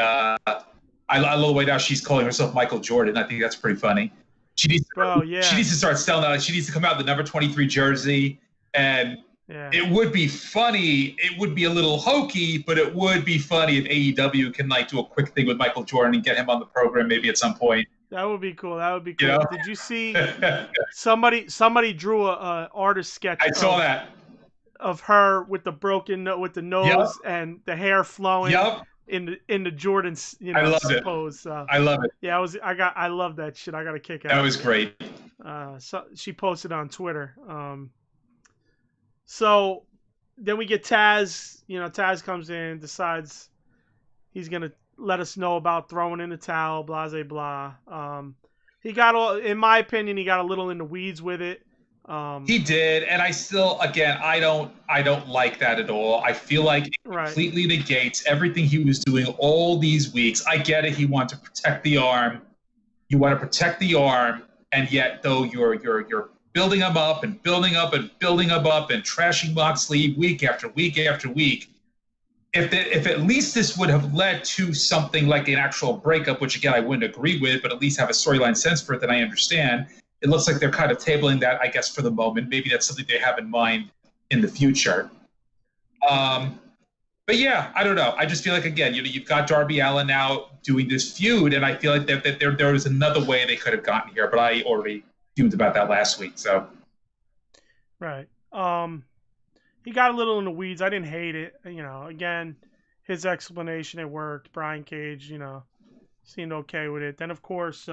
I love the way now she's calling herself Michael Jordan. I think that's pretty funny. She needs to start selling out. She needs to come out in the number 23 jersey, and it would be funny. It would be a little hokey, but it would be funny if AEW can do a quick thing with Michael Jordan and get him on the program maybe at some point. That would be cool. Did you see somebody drew a artist sketch? I saw that of her with the nose and the hair flowing. Yep. In the Jordan's pose. I love it. Yeah, I love that shit. I got a kick out. That was great. So she posted on Twitter. So then we get Taz. Taz comes in, decides he's gonna let us know about throwing in the towel. Blah blah blah. In my opinion, he got a little in the weeds with it. He did, and I still, again, I don't like that at all. I feel like it completely negates everything he was doing all these weeks. I get it. He wanted to protect the arm. You want to protect the arm, and yet though you're building him up and building up and building him up and trashing Moxley week after week after week. If at least this would have led to something like an actual breakup, which again I wouldn't agree with, but at least have a storyline sense for it, then I understand. It looks like they're kind of tabling that, I guess, for the moment. Maybe that's something they have in mind in the future. But yeah, I don't know. I just feel like, again, you've got Darby Allin now doing this feud, and I feel like that there was another way they could have gotten here, but I already fumed about that last week. So, right. He got a little in the weeds. I didn't hate it. Again, his explanation, it worked. Brian Cage, seemed okay with it. Then, of course,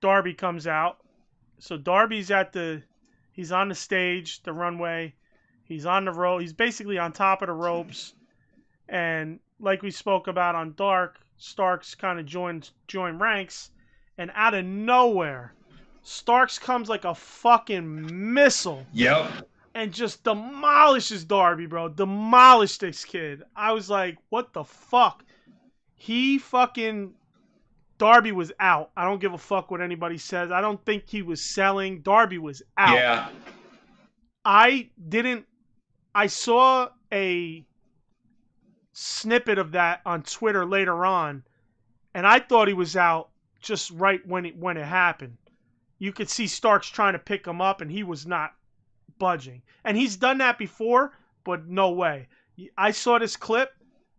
Darby comes out. So Darby's he's on the stage, the runway. He's on the rope. He's basically on top of the ropes. And like we spoke about on Dark, Starks kind of joined ranks. And out of nowhere, Starks comes like a fucking missile. Yep. And just demolishes Darby, bro. Demolished this kid. I was like, what the fuck? Darby was out. I don't give a fuck what anybody says. I don't think he was selling. Darby was out. Yeah. I saw a snippet of that on Twitter later on, and I thought he was out just right when it happened. You could see Starks trying to pick him up, and he was not budging. And he's done that before, but no way. I saw this clip,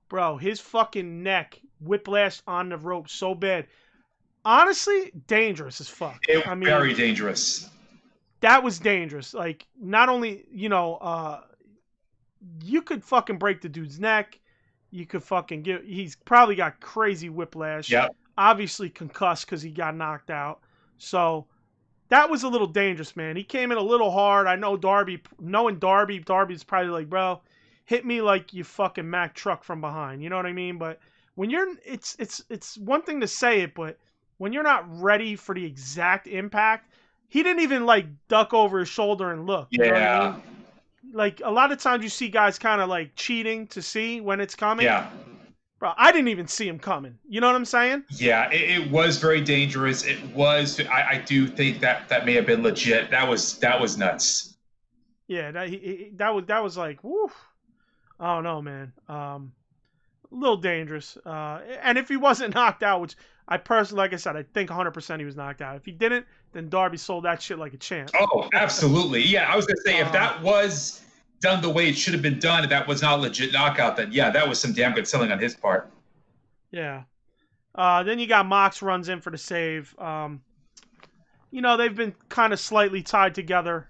bro. His fucking neck whiplashed on the rope so bad. Honestly, dangerous as fuck. Very dangerous. That was dangerous. Like, not only, you could fucking break the dude's neck. You could fucking he's probably got crazy whiplash. Yeah. Obviously concussed because he got knocked out. So that was a little dangerous, man. He came in a little hard. I know knowing Darby's probably like, bro, hit me like you fucking Mack truck from behind. You know what I mean? But when it's one thing to say it, but when you're not ready for the exact impact, he didn't even like duck over his shoulder and look. Yeah. You know what I mean? Like a lot of times you see guys kind of like cheating to see when it's coming. Yeah. Bro, I didn't even see him coming. You know what I'm saying? Yeah, it was very dangerous. It was. I do think that may have been legit. That was nuts. Yeah, that was like, woof. I don't know, man. A little dangerous. And if he wasn't knocked out, which I personally, like I said, I think 100% he was knocked out. If he didn't, then Darby sold that shit like a champ. Oh, absolutely. Yeah, I was gonna say if that was done the way it should have been done, and that was not a legit knockout, then yeah, that was some damn good selling on his part. Yeah. Then you got Mox runs in for the save. They've been kind of slightly tied together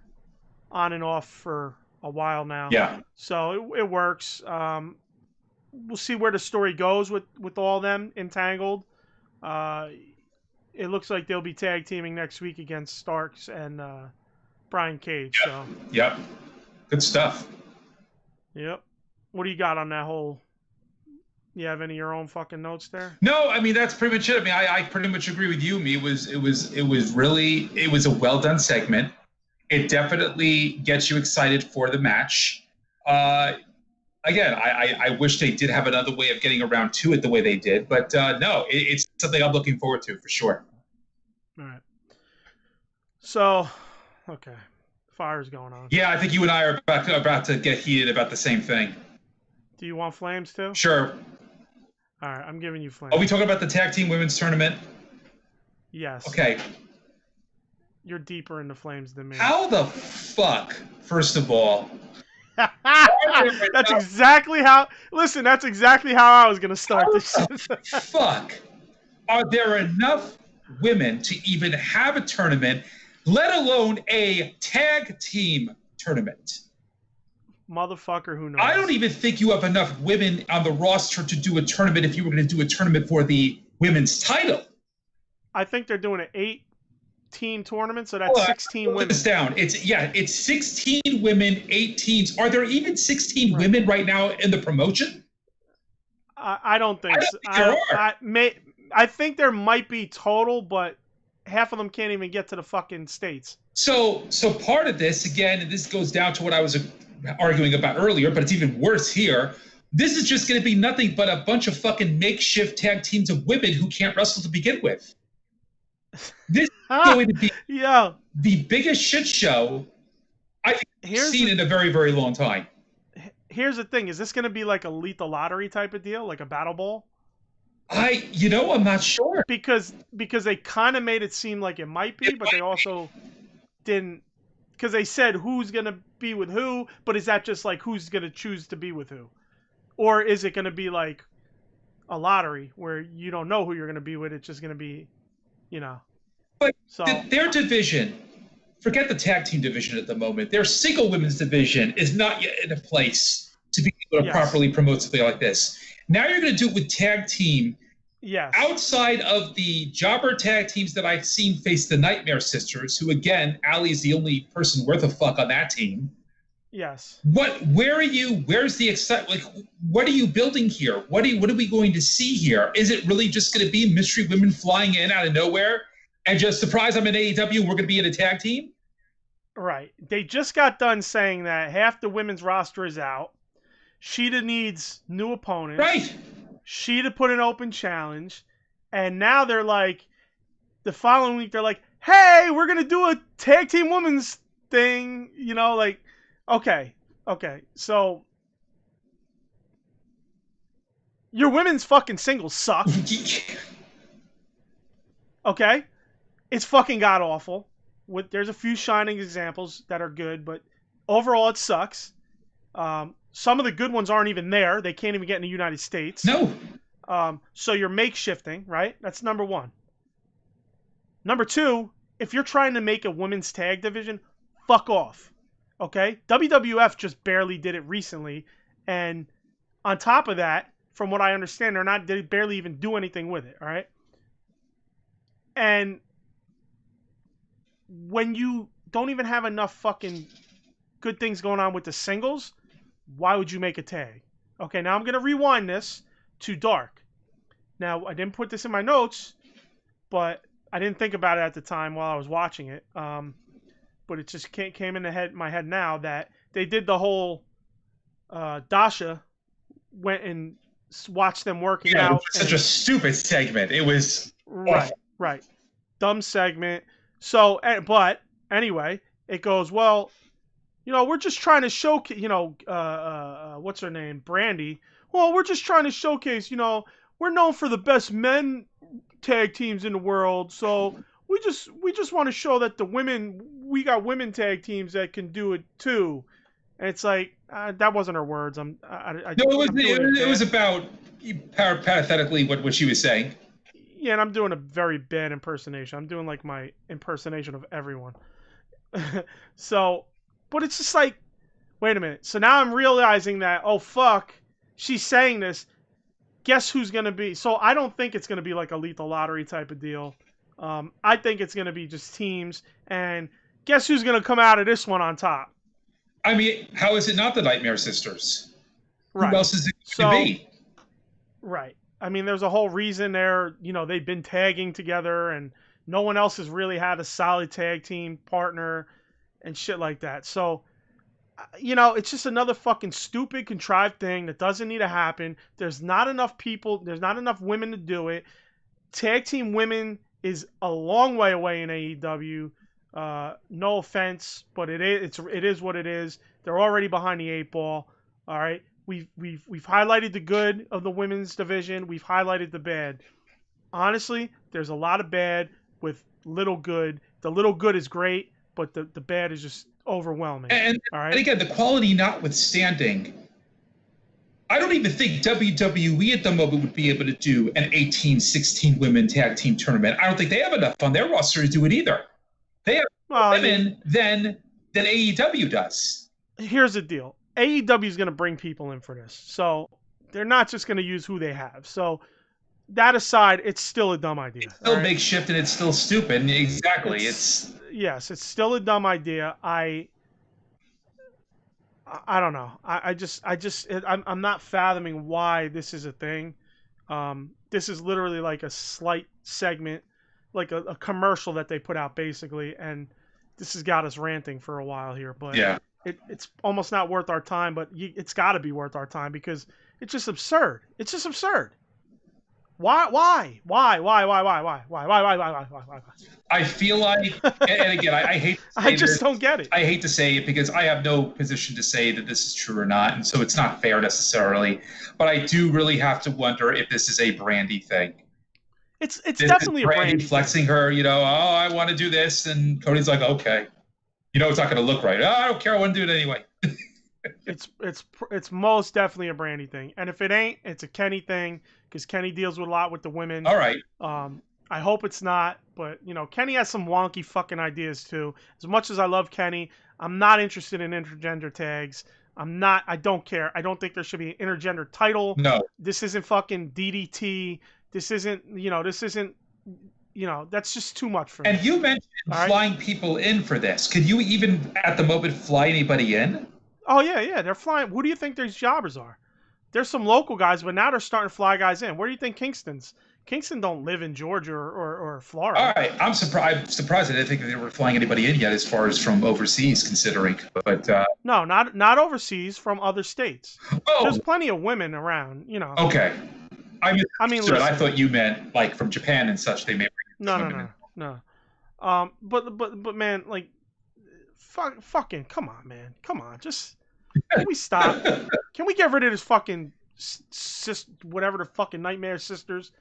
on and off for a while now. Yeah. So it works. We'll see where the story goes with all them entangled. It looks like they'll be tag teaming next week against Starks and Brian Cage. Yep. So. Yep. Good stuff. Yep. What do you got on that whole? You have any of your own fucking notes there? No, I mean that's pretty much it. I mean, I pretty much agree with you. It was a well done segment. It definitely gets you excited for the match. Again, I wish they did have another way of getting around to it the way they did, but no, it's something I'm looking forward to for sure. All right. So, okay. Fire's going on. Yeah, I think you and I are about to get heated about the same thing. Do you want flames too? Sure. All right, I'm giving you flames. Are we talking about the tag team women's tournament? Yes. Okay. You're deeper in the flames than me. How the fuck, first of all? That's exactly how. Listen, that's exactly how I was gonna start this shit. Fuck. Are there enough women to even have a tournament, let alone a tag team tournament? Motherfucker, who knows? I don't even think you have enough women on the roster to do a tournament if you were going to do a tournament for the women's title. I think they're doing an 8-team tournament, so that's 16 women. This down. It's 16 women, 8 teams. Are there even 16 women right now in the promotion? I don't think so. I think there might be total, but half of them can't even get to the fucking States. So part of this, again, and this goes down to what I was arguing about earlier, but it's even worse here. This is just going to be nothing but a bunch of fucking makeshift tag teams of women who can't wrestle to begin with. This is going to be Yeah. the biggest shit show I've seen in a very, very long time. Here's the thing. Is this going to be like a lethal lottery type of deal? Like a battle ball? I'm not sure. Because they kind of made it seem like it might be, but they also didn't. Because they said who's going to be with who, but is that just like who's going to choose to be with who? Or is it going to be like a lottery where you don't know who you're going to be with? It's just going to be, But so their division, forget the tag team division at the moment. Their single women's division is not yet in a place to be able to properly promote something like this. Now you're going to do it with tag team. Yes. Outside of the jobber tag teams that I've seen face the Nightmare Sisters, who again, Allie's the only person worth a fuck on that team. Yes. Where's the excitement? Like, what are you building here? What are we going to see here? Is it really just going to be mystery women flying in out of nowhere and just surprise, I'm in AEW, we're going to be in a tag team? Right. They just got done saying that half the women's roster is out. Shida needs new opponents. Right. Shida put an open challenge. And now they're like, the following week, they're like, hey, we're going to do a tag team women's thing. Okay. So, your women's fucking singles suck. Okay? It's fucking god-awful. There's a few shining examples that are good, but overall it sucks. Some of the good ones aren't even there. They can't even get in the United States. No. So you're makeshifting, right? That's number one. Number two, if you're trying to make a women's tag division, fuck off. Okay? WWF just barely did it recently. And on top of that, from what I understand, they barely even do anything with it. All right? And when you don't even have enough fucking good things going on with the singles, why would you make a tag? Okay, now I'm going to rewind this to Dark. Now, I didn't put this in my notes, but I didn't think about it at the time while I was watching it. But it just came in my head now that they did the whole Dasha went and watched them working out. It was such a stupid segment. It was right. Dumb segment. So, but anyway, it goes, well, we're just trying to showcase, what's her name? Brandy. Well, we're just trying to showcase, we're known for the best men tag teams in the world. So we just want to show that we got women tag teams that can do it too. And it's like, that wasn't her words. It was about parenthetically what she was saying. Yeah, and I'm doing a very bad impersonation. I'm doing like my impersonation of everyone. So, but it's just like, wait a minute. So now I'm realizing that, oh fuck, she's saying this. Guess who's going to be? So I don't think it's going to be like a lethal lottery type of deal. I think it's going to be just teams. And guess who's going to come out of this one on top? I mean, how is it not the Nightmare Sisters? Right. Who else is it going to be? Right. I mean, there's a whole reason they've been tagging together and no one else has really had a solid tag team partner and shit like that. So, it's just another fucking stupid, contrived thing that doesn't need to happen. There's not enough people. There's not enough women to do it. Tag team women is a long way away in AEW. No offense, but it is what it is. They're already behind the 8 ball. All right. We've highlighted the good of the women's division. We've highlighted the bad. Honestly, there's a lot of bad with little good. The little good is great, but the bad is just overwhelming. And, all right? And again, the quality notwithstanding, I don't even think WWE at the moment would be able to do an 18, 16 women tag team tournament. I don't think they have enough on their roster to do it either. They have more women than AEW does. Here's the deal. AEW is going to bring people in for this. So they're not just going to use who they have. So that aside, it's still a dumb idea. It's still makeshift and it's still stupid. Exactly. Yes, it's still a dumb idea. I don't know. I'm not fathoming why this is a thing. This is literally like a slight segment, like a commercial that they put out basically, and this has got us ranting for a while here. But yeah. It's almost not worth our time, but it's got to be worth our time because it's just absurd. It's just absurd. Why? I feel like, and again, I hate to say I just don't get it. I hate to say it because I have no position to say that this is true or not, and so it's not fair necessarily. But I do really have to wonder if this is a Brandy thing. It's definitely a Brandy flexing thing. her, I want to do this, and Cody's like, okay, it's not going to look right. Oh, I don't care, I want to do it anyway. It's most definitely a Brandy thing, and if it ain't, it's a Kenny thing because Kenny deals with a lot with the women. All right. I hope it's not, but Kenny has some wonky fucking ideas too. As much as I love Kenny, I'm not interested in intergender tags. I don't care. I don't think there should be an intergender title. No. This isn't fucking DDT. This isn't, that's just too much for me. And you mentioned flying people in for this. Could you even, at the moment, fly anybody in? Oh, yeah, they're flying. Who do you think these jobbers are? There's some local guys, but now they're starting to fly guys in. Where do you think Kingston's? Kingston don't live in Georgia or Florida. All right, I'm surprised. I didn't think they were flying anybody in yet, as far as from overseas, considering. But no, not overseas, from other states. Oh. There's plenty of women around, Okay. I mean, listen, I thought you meant like from Japan and such. They may bring No. But man, like, fucking, come on, man, come on, just can we stop? Can we get rid of this fucking whatever the fucking Nightmare Sisters?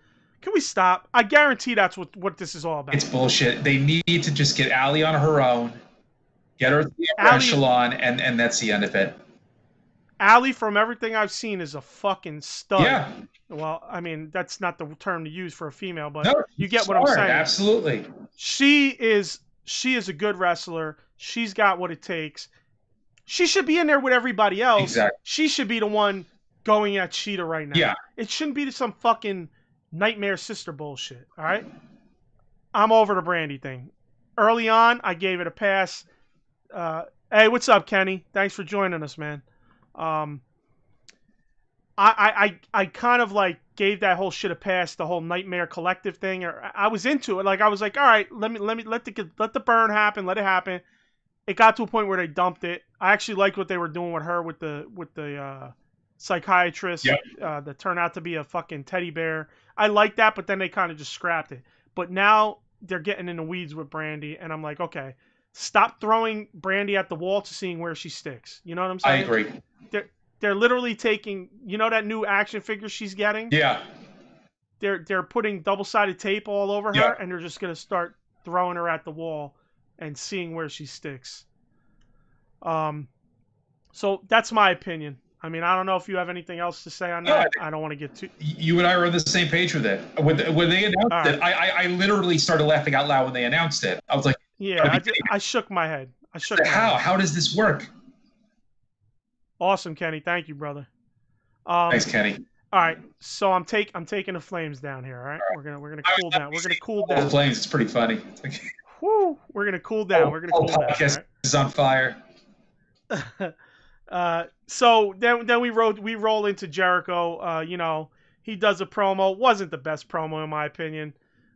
Can we stop? I guarantee that's what this is all about. It's bullshit. They need to just get Allie on her own, get her to the echelon, and that's the end of it. Allie, from everything I've seen, is a fucking stud. Yeah. Well, I mean, that's not the term to use for a female, but no, you get what I'm saying. Absolutely. She is a good wrestler. She's got what it takes. She should be in there with everybody else. Exactly. She should be the one going at Shida right now. Yeah. It shouldn't be some fucking Nightmare Sister bullshit. All right. I'm over the Brandy thing. Early on, I gave it a pass. Hey, what's up, Kenny? Thanks for joining us, man. I kind of like gave that whole shit a pass, the whole Nightmare Collective thing. I was into it. Like, I was like, all right, let the burn happen, let it happen. It got to a point where they dumped it. I actually liked what they were doing with her with the psychiatrist. Yep. That turned out to be a fucking teddy bear. I like that, but then they kind of just scrapped it. But now they're getting in the weeds with Brandy, and I'm like, okay, stop throwing Brandy at the wall to seeing where she sticks. You know what I'm saying? I agree. They're literally taking, that new action figure she's getting? Yeah. They're putting double-sided tape all over her, and they're just going to start throwing her at the wall and seeing where she sticks. So that's my opinion. I mean, I don't know if you have anything else to say on that. I don't want to get too... You and I were on the same page with it. When they announced it, I literally started laughing out loud when they announced it. I was like... Yeah, I shook my head. How does this work? Awesome, Kenny. Thank you, brother. Thanks, Kenny. All right, so I'm taking the flames down here. All right, we're gonna cool down. We're gonna cool down. The flames. It's pretty funny. Woo! We're gonna cool down. We're gonna cool down. Podcast is on fire. So then we roll into Jericho. He does a promo. Wasn't the best promo in my opinion.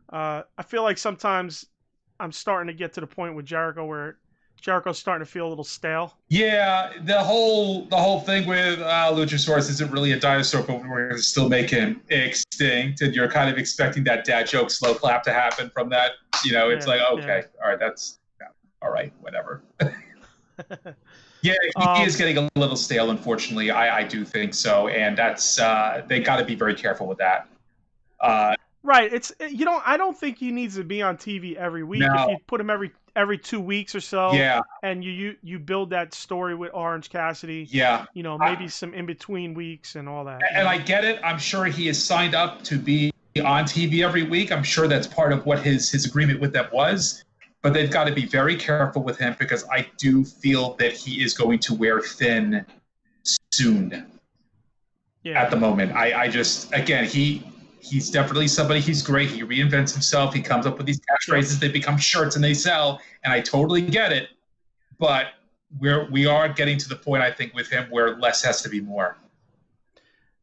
I feel like sometimes I'm starting to get to the point with Jericho where Jericho's starting to feel a little stale. Yeah, the whole thing with Luchasaurus isn't really a dinosaur, but we're going to still make him extinct, and you're kind of expecting that dad joke slow clap to happen from that. It's like, okay, all right, that's all right, whatever. Yeah, he is getting a little stale, unfortunately. I do think so, and that's they got to be very careful with that. Right. It's I don't think he needs to be on TV every week. No. If you put him every 2 weeks or so. Yeah. And you build that story with Orange Cassidy. Yeah. Maybe some in between weeks and all that. And I get it. I'm sure he is signed up to be on TV every week. I'm sure that's part of what his agreement with them was. But they've got to be very careful with him because I do feel that he is going to wear thin soon. Yeah. At the moment. I just, again, he's definitely somebody. He's great. He reinvents himself. He comes up with these catchphrases. They become shirts and they sell. And I totally get it. But we are getting to the point, I think, with him where less has to be more.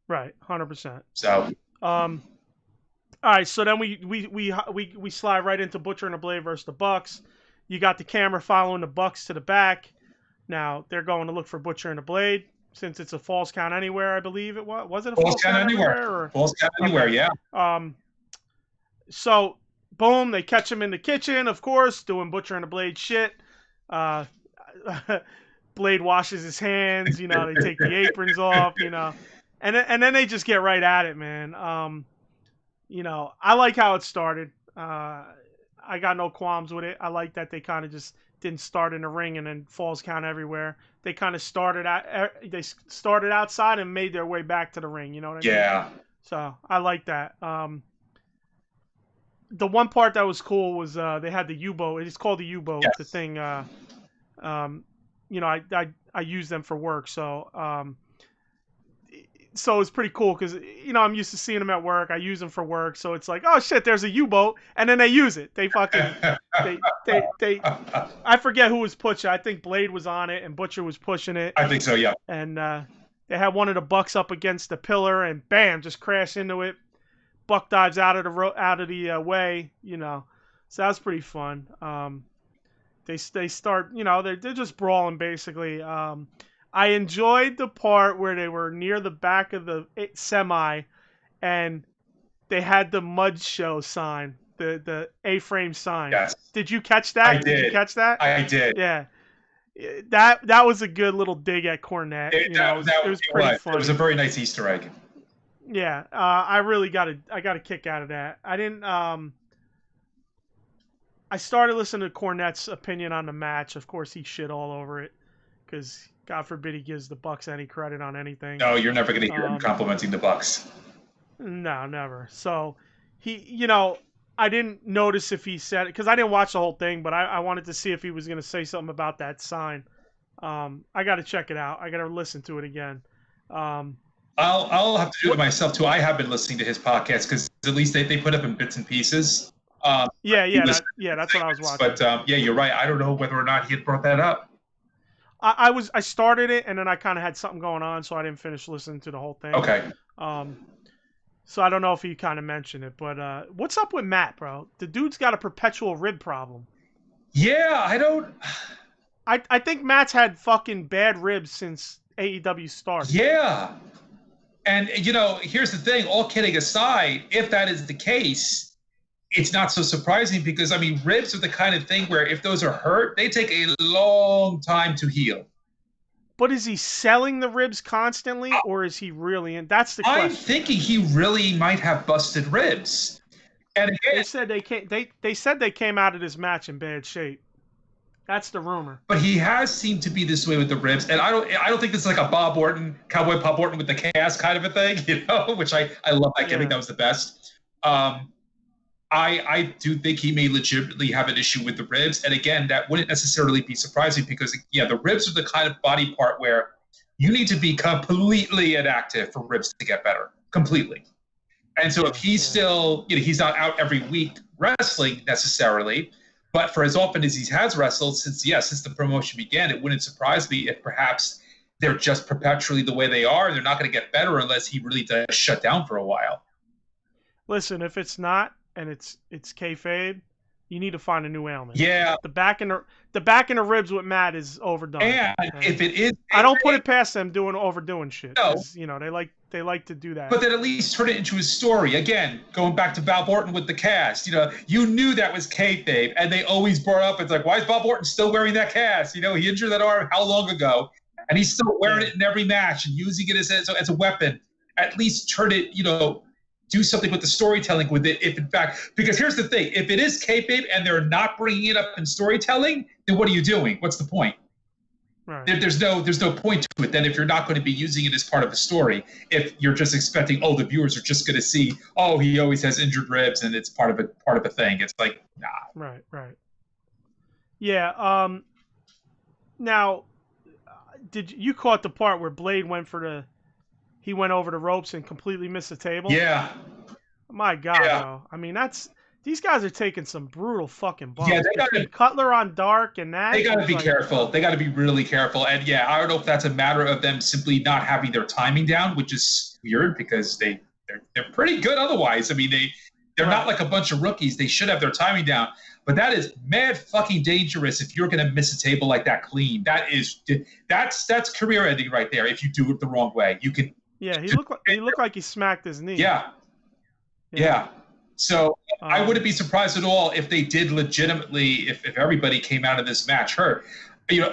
Right, 100%. So, all right. So then we slide right into Butcher and the Blade versus the Bucks. You got the camera following the Bucks to the back. Now they're going to look for Butcher and the Blade. since it's a false count anywhere, I believe it was. Was it a false count anywhere? Or? False count anywhere, okay. yeah. So, boom, they catch him in the kitchen, of course, doing Butcher and the Blade shit. Blade washes his hands, they take the aprons off, and then they just get right at it, man. I like how it started. I got no qualms with it. I like that they kind of just didn't start in the ring and then falls count everywhere. They kind of started outside and made their way back to the ring. You know what I mean? Yeah. So I like that. The one part that was cool was they had the U-boat. It's called the U-boat. Yes. The thing. I use them for work, so it's pretty cool because I'm used to seeing them at work. I use them for work, so it's like, oh shit, there's a U-boat, and then they use it. They fucking they I forget who was pushing. I think Blade was on it and Butcher was pushing it. I think so, yeah. And they had one of the Bucks up against the pillar, and bam, just crash into it. Buck dives out of the way, So that's pretty fun. They start, they're just brawling basically. I enjoyed the part where they were near the back of the semi, and they had the mud show sign, the A-frame sign. Yes. Did you catch that? I did. Did you catch that? I did. Yeah. That was a good little dig at Cornette. It was pretty funny. It was a very nice Easter egg. Yeah, I really got a kick out of that. I didn't. I started listening to Cornette's opinion on the match. Of course, he shit all over it because God forbid he gives the Bucks any credit on anything. No, you're never going to hear him complimenting the Bucks. No, never. So he, I didn't notice if he said it because I didn't watch the whole thing, but I wanted to see if he was going to say something about that sign. I got to check it out. I got to listen to it again. I'll have to do it myself too. I have been listening to his podcast because at least they put up in bits and pieces. That's what I was watching. But you're right. I don't know whether or not he had brought that up. I started it and then I kind of had something going on, so I didn't finish listening to the whole thing. Okay. So I don't know if he kind of mentioned it, but what's up with Matt, bro? The dude's got a perpetual rib problem. Yeah, I think Matt's had fucking bad ribs since AEW started. Yeah. And, here's the thing, all kidding aside, if that is the case, it's not so surprising because, ribs are the kind of thing where if those are hurt, they take a long time to heal. But is he selling the ribs constantly or is he really in? That's the question. I'm thinking he really might have busted ribs. And again, they said they came out of this match in bad shape. That's the rumor. But he has seemed to be this way with the ribs, and I don't think this is like a Cowboy Bob Orton with the cast kind of a thing, which I love that gimmick. That was the best. I do think he may legitimately have an issue with the ribs, and again, that wouldn't necessarily be surprising because the ribs are the kind of body part where you need to be completely inactive for ribs to get better, completely. And so if he's still, he's not out every week wrestling necessarily. But for as often as he has wrestled, since the promotion began, it wouldn't surprise me if perhaps they're just perpetually the way they are, and they're not going to get better unless he really does shut down for a while. Listen, if it's not, and it's kayfabe, you need to find a new ailment. Yeah. The back and the ribs with Matt is overdone. And if it is, I don't put it past them overdoing shit. No. They like to do that. But then at least turn it into a story. Again, going back to Bob Orton with the cast, you knew that was kayfabe, and they always brought up, it's like, why is Bob Orton still wearing that cast? He injured that arm how long ago, and he's still wearing it in every match and using it as a weapon. At least turn it, do something with the storytelling with it. If in fact, because here's the thing, if it is kayfabe and they're not bringing it up in storytelling, then what are you doing? What's the point? Right. There's no point to it then if you're not going to be using it as part of the story. If you're just expecting, the viewers are just going to see, he always has injured ribs and it's part of a thing. It's like, nah. Right. Yeah. Now, did you caught the part where Blade went over the ropes and completely missed the table? Yeah. My God, bro. These guys are taking some brutal fucking bumps. Yeah, they got to Cutler on Dark and that. They got to be careful. They got to be really careful. And I don't know if that's a matter of them simply not having their timing down, which is weird because they're pretty good otherwise. They They're not like a bunch of rookies. They should have their timing down. But that is mad fucking dangerous if you're going to miss a table like that clean. That's career ending right there if you do it the wrong way. You can. Yeah, he looked like he smacked his knee. Yeah. So I wouldn't be surprised at all if they did legitimately, if everybody came out of this match hurt.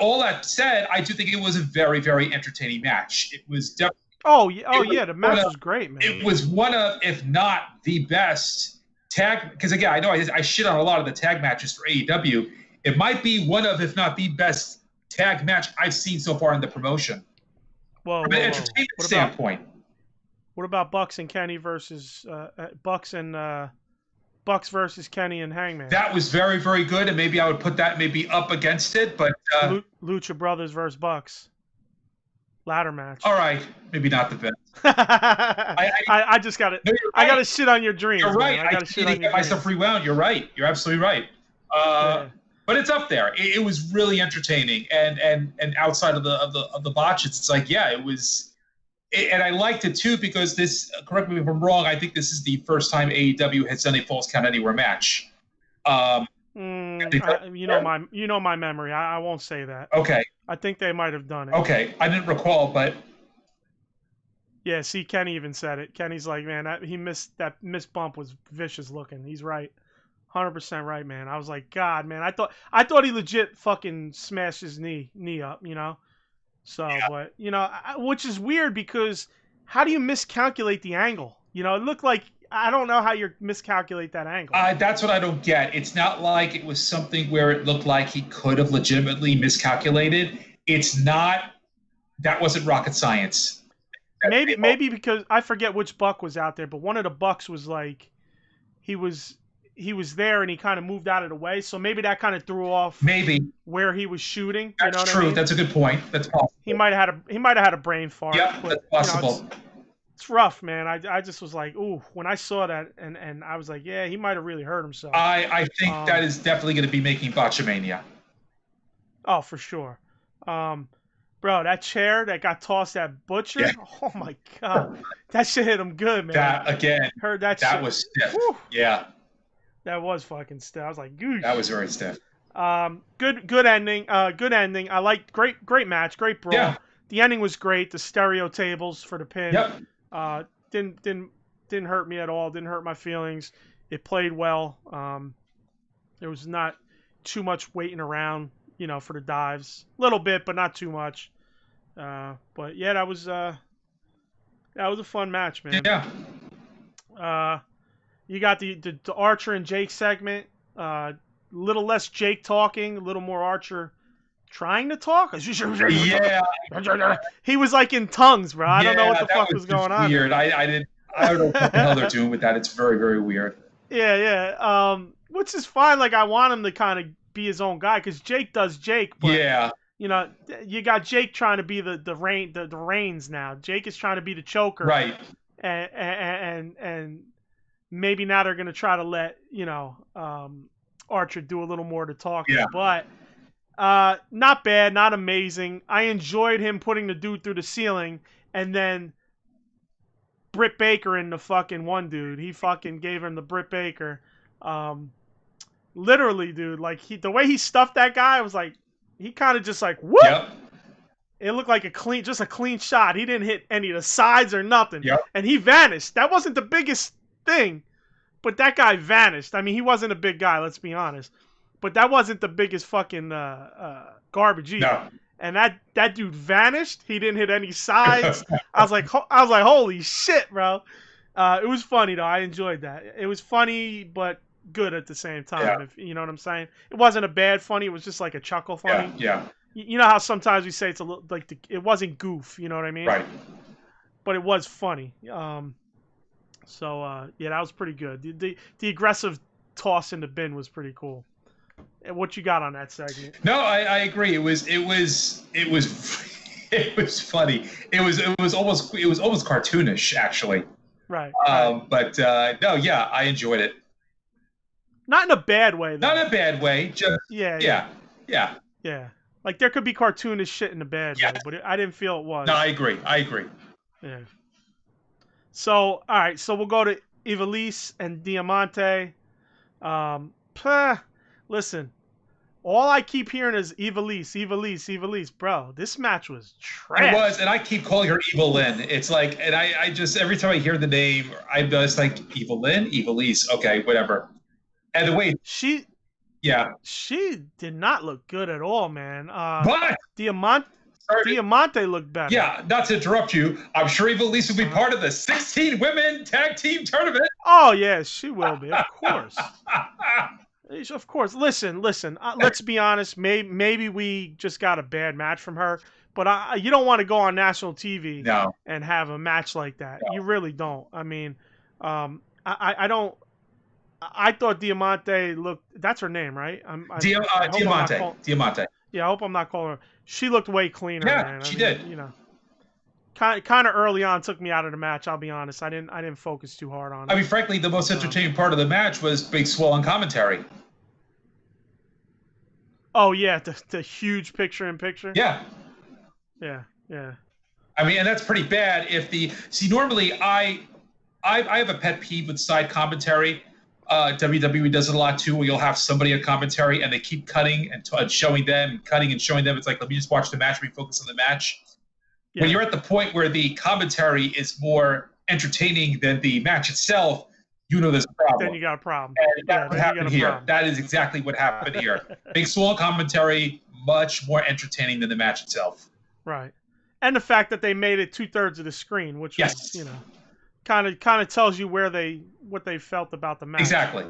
All that said, I do think it was a very, very entertaining match. It was definitely. The match was great, man. It was one of, if not the best tag. Because again, I know I shit on a lot of the tag matches for AEW. It might be one of, if not the best tag match I've seen so far in the promotion. From an entertainment standpoint. What about Bucks and Kenny versus Bucks versus Kenny and Hangman? That was very, very good, and maybe I would put that maybe up against it. But Lucha Brothers versus Bucks ladder match. All right, maybe not the best. I just got it. No, right. I got to shit on your dreams. You're right. Man. I got to shit on your myself dreams. Rewound. You're right. You're absolutely right. But it's up there. It was really entertaining, and outside of the botches, it's like it was. And I liked it too because this. Correct me if I'm wrong. I think this is the first time AEW has done a Falls Count Anywhere match. You know my memory. I won't say that. Okay. I think they might have done it. Okay, I didn't recall, but. Yeah, see, Kenny even said it. Kenny's like, man, that missed bump was vicious looking. He's right, 100% right, man. I was like, God, man, I thought he legit fucking smashed his knee up, So, but which is weird because how do you miscalculate the angle? It looked like I don't know how you miscalculate that angle. That's what I don't get. It's not like it was something where it looked like he could have legitimately miscalculated. It's not. That wasn't rocket science. Maybe because I forget which Buck was out there, but one of the Bucks was like, he was there and he kind of moved out of the way, so maybe that kind of threw off where he was shooting. That's true. I mean? That's a good point. That's possible. He might have had a brain fart. Yeah, that's possible. It's rough, man. I just was like, ooh, when I saw that, and I was like, yeah, he might have really hurt himself. I think that is definitely going to be making Botchamania. Oh, for sure. Bro, that chair that got tossed at Butcher, oh my God. That shit hit him good, man. That, again, heard that shit. That was stiff. Whew. Yeah. That was fucking stiff. I was like, goosh. That was very stiff. Good ending. Good ending. I liked great match, great brawl. Yeah. The ending was great. The stereo tables for the pin. Yep. Didn't hurt me at all. Didn't hurt my feelings. It played well. There was not too much waiting around, for the dives. A little bit, but not too much. But yeah, that was a fun match, man. Yeah. You got the Archer and Jake segment. Little less Jake talking, a little more Archer trying to talk. Yeah. He was like in tongues, bro. I don't know what the fuck was going on. Weird. I don't know what the hell they're doing with that. It's very, very weird. Yeah. Which is fine. Like I want him to kind of be his own guy because Jake does Jake. But, yeah. You got Jake trying to be the reins now. Jake is trying to be the choker. Right. And maybe now they're gonna try to let Archer do a little more to talk. Yeah. But not bad, not amazing. I enjoyed him putting the dude through the ceiling, and then Britt Baker in the fucking one dude. He fucking gave him the Britt Baker. Literally, dude. Like the way he stuffed that guy, I was like, he kind of just like whoop. Yep. It looked like a clean shot. He didn't hit any of the sides or nothing. Yep. And he vanished. That wasn't the biggest thing, but that guy vanished. I mean, he wasn't a big guy, let's be honest. But that wasn't the biggest fucking garbage either. No. And that dude vanished. He didn't hit any sides. I was like, holy shit, bro. It was funny though. I enjoyed that. It was funny, but good at the same time. Yeah. If you know what I'm saying. It wasn't a bad funny. It was just like a chuckle funny. Yeah. You know how sometimes we say it's a little like it wasn't goof. You know what I mean? Right. But it was funny. So yeah, that was pretty good. The aggressive toss in the bin was pretty cool. And what you got on that segment? No, I agree. It was it was funny. It was almost cartoonish actually. Right. But no, yeah, I enjoyed it. Not in a bad way, though. Not in a bad way. Just yeah. Like there could be cartoonish shit in a bad way, but I didn't feel it was. No, I agree. Yeah. So all right, so we'll go to Ivelisse and Diamante. Listen, all I keep hearing is Ivelisse. Bro, this match was trash. It was, and I keep calling her Evil Lynn. It's like, and I just, every time I hear the name, I'm just like, Evil Lynn? Ivelisse. Okay, whatever. And the way she did not look good at all, man. But Diamante looked better. Yeah, not to interrupt you, I'm sure Ivelisse will be part of the 16 women tag team tournament. Oh yeah, she will be, of course. Of course. Listen. Let's be honest. Maybe we just got a bad match from her, but you don't want to go on national TV and have a match like that. No. You really don't. I mean, I don't. I thought Diamante looked. That's her name, right? Diamante. Yeah, I hope I'm not calling her. She looked way cleaner. Yeah, man. she did. You know, kind of early on took me out of the match. I'll be honest. I didn't focus too hard on it. I mean, frankly, the most entertaining part of the match was Big Swole on commentary. Oh yeah, the huge picture-in-picture. Yeah. Yeah. I mean, and that's pretty bad. Normally I have a pet peeve with side commentary. WWE does it a lot too, where you'll have somebody on commentary and they keep cutting and showing them, and cutting and showing them. It's like, let me just watch the match, refocus on the match. Yeah. When you're at the point where the commentary is more entertaining than the match itself, you know there's a problem. Then you got a problem. And that's what happened here. That is exactly what happened here. Big Swole commentary, much more entertaining than the match itself. Right. And the fact that they made it 2/3 of the screen, which was, kind of tells you what they felt about the match. Exactly.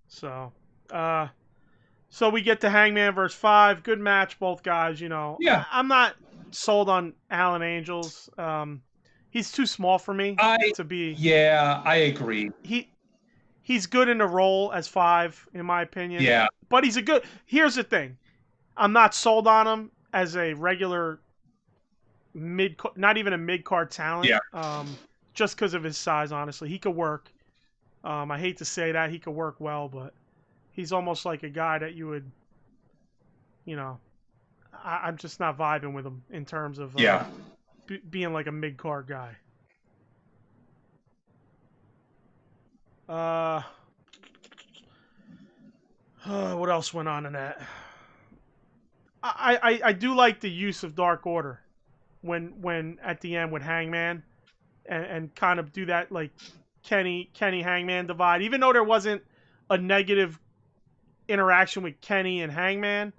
So we get to Hangman versus 5. Good match, both guys, Yeah. I'm not sold on Alan Angels. He's too small for me to be. Yeah, I agree. He's good in the role as 5, in my opinion. Yeah. But he's a good. Here's the thing, I'm not sold on him as a regular not even a mid-card talent. Yeah. Just because of his size, honestly, he could work. I hate to say that he could work well, but he's almost like a guy that you would, I'm just not vibing with him in terms of being like a mid-card guy. What else went on in that? I do like the use of Dark Order when at the end with Hangman and kind of do that like Kenny Hangman divide. Even though there wasn't a negative interaction with Kenny and Hangman,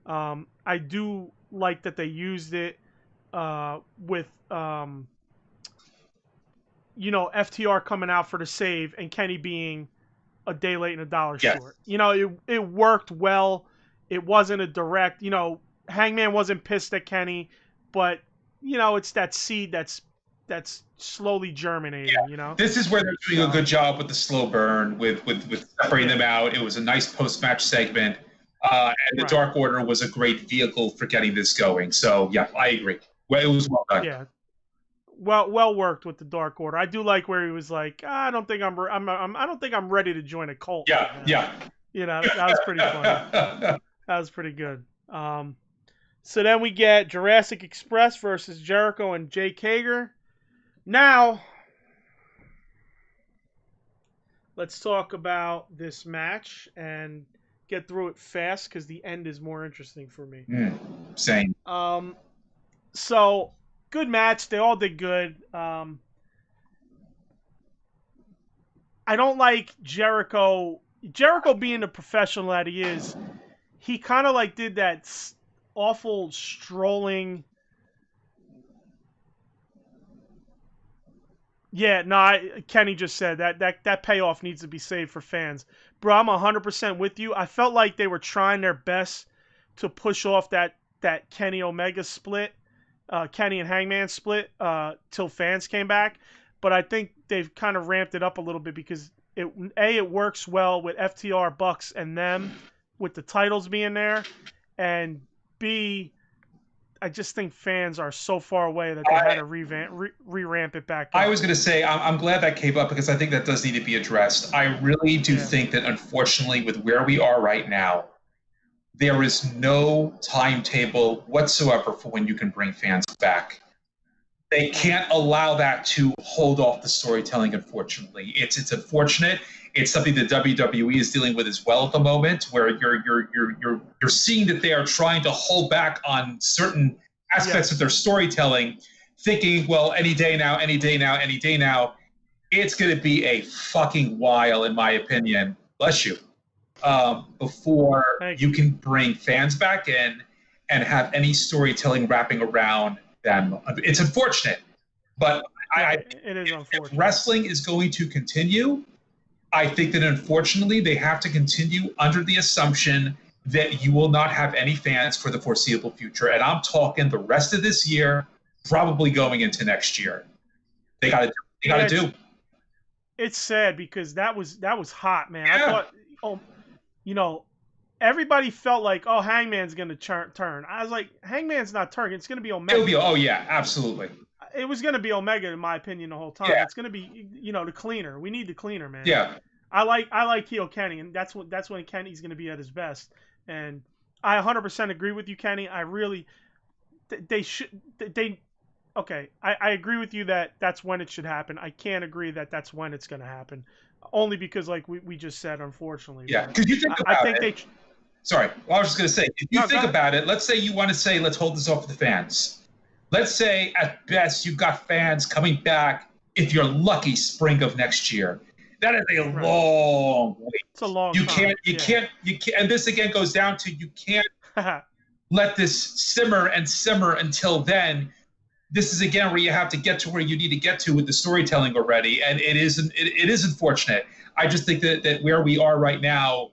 I do like that they used it with FTR coming out for the save and Kenny being a day late and a dollar short. It worked well. It wasn't a direct, Hangman wasn't pissed at Kenny, but it's that seed that's slowly germinating. This is where they're doing a good job with the slow burn, with separating them out. It was a nice post-match segment, and the Dark Order was a great vehicle for getting this going. So yeah, I agree. Well, it was well done. Yeah, well worked with the Dark Order. I do like where he was like, I don't think I'm ready to join a cult. Yeah. That was pretty funny. That was pretty good. So then we get Jurassic Express versus Jericho and Jake Hager. Now, let's talk about this match and get through it fast because the end is more interesting for me. Same. So, good match. They all did good. I don't like Jericho. Jericho being the professional that he is, he kind of like did that awful strolling. Yeah, no, Kenny just said that payoff needs to be saved for fans. Bro, I'm 100% with you. I felt like they were trying their best to push off that Kenny Omega split, Kenny and Hangman split, till fans came back. But I think they've kind of ramped it up a little bit because it works well with FTR, Bucks, and them with the titles being there, and B, I just think fans are so far away that they had to re-ramp it back up. I was going to say, I'm glad that came up because I think that does need to be addressed. I really do think that, unfortunately, with where we are right now, there is no timetable whatsoever for when you can bring fans back. They can't allow that to hold off the storytelling, unfortunately. It's unfortunate. It's something that WWE is dealing with as well at the moment, where you're seeing that they are trying to hold back on certain aspects of their storytelling, thinking, well, any day now, any day now, any day now. It's going to be a fucking while, in my opinion. Bless you. Before you can bring fans back in and have any storytelling wrapping around them. It's unfortunate, but it is unfortunate. If wrestling is going to continue, I think that unfortunately they have to continue under the assumption that you will not have any fans for the foreseeable future. And I'm talking the rest of this year, probably going into next year. They got to do. It's sad because that was hot, man. Yeah. I thought, everybody felt like, oh, Hangman's going to turn. I was like, Hangman's not turning. It's going to be Omega. Oh, yeah, absolutely. It was going to be Omega, in my opinion, the whole time. Yeah. It's going to be, the cleaner. We need the cleaner, man. Yeah. I like heel Kenny, and that's when Kenny's going to be at his best. And I 100% agree with you, Kenny. I really, okay, I agree with you that that's when it should happen. I can't agree that that's when it's going to happen. Only because, like we just said, unfortunately. Yeah, because you think about it. Sorry, well, I was just going to say, if you think about it, let's say you want to say, let's hold this off for the fans. Let's say, at best, you've got fans coming back, if you're lucky, spring of next year. That is a long wait. It's a long time. You can't, and this again goes down to you can't let this simmer and simmer until then. This is again where you have to get to where you need to get to with the storytelling already, and it is unfortunate. I just think that where we are right now,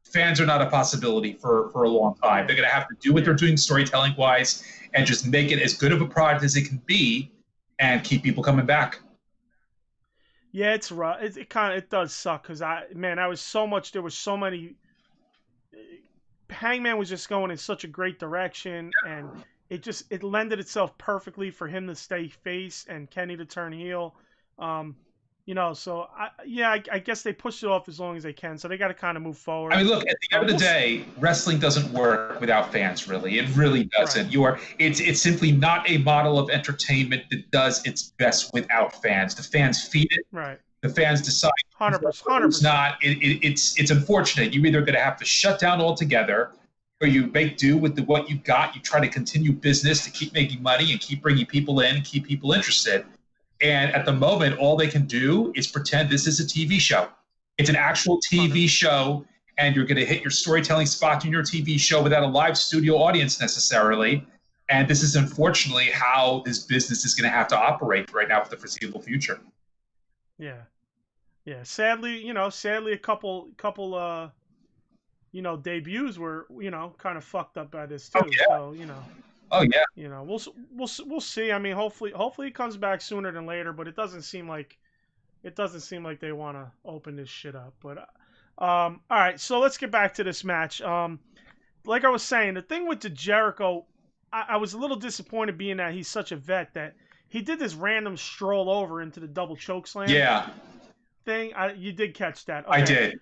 fans are not a possibility for a long time. They're going to have to do what they're doing storytelling wise and just make it as good of a product as it can be and keep people coming back. Yeah, it's rough. It does suck because there was so many. Hangman was just going in such a great direction, and it lended itself perfectly for him to stay face and Kenny to turn heel. So I guess they pushed it off as long as they can. So they got to kind of move forward. I mean, look, at the end of the day, wrestling doesn't work without fans. Really, it really doesn't. Right. It's simply not a model of entertainment that does its best without fans. The fans feed it. Right. The fans decide. 100%. It's not. It's unfortunate. You're either going to have to shut down altogether, or you make do with what you've got. You try to continue business to keep making money and keep bringing people in and keep people interested. And at the moment, all they can do is pretend this is a TV show. It's an actual TV show, and you're going to hit your storytelling spot in your TV show without a live studio audience necessarily. And this is unfortunately how this business is going to have to operate right now for the foreseeable future. Yeah. Sadly, a couple debuts were, kind of fucked up by this too. Oh, yeah. So, Oh yeah. We'll see. I mean, hopefully it comes back sooner than later, but it doesn't seem like they want to open this shit up. But all right, so let's get back to this match. Like I was saying, the thing with the Jericho, I was a little disappointed being that he's such a vet that he did this random stroll over into the double choke slam. Yeah. Thing. You did catch that. Okay. I did.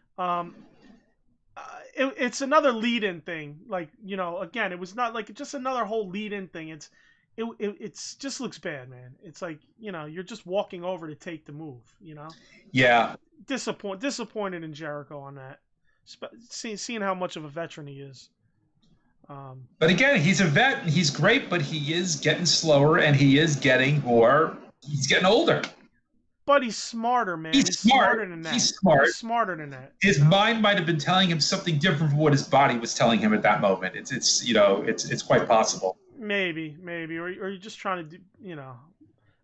It's another lead-in thing. Like, again, it was not like just another whole lead-in thing. It's just looks bad, man. It's like, you're just walking over to take the move, Yeah. Disappointed in Jericho on that. Seeing how much of a veteran he is. But again, he's a vet and he's great, but he is getting slower and he's getting older. But he's smarter, man. He's smarter than that. He's smart. He's smarter than that. His mind might have been telling him something different from what his body was telling him at that moment. It's quite possible. Maybe, or you're just trying to do,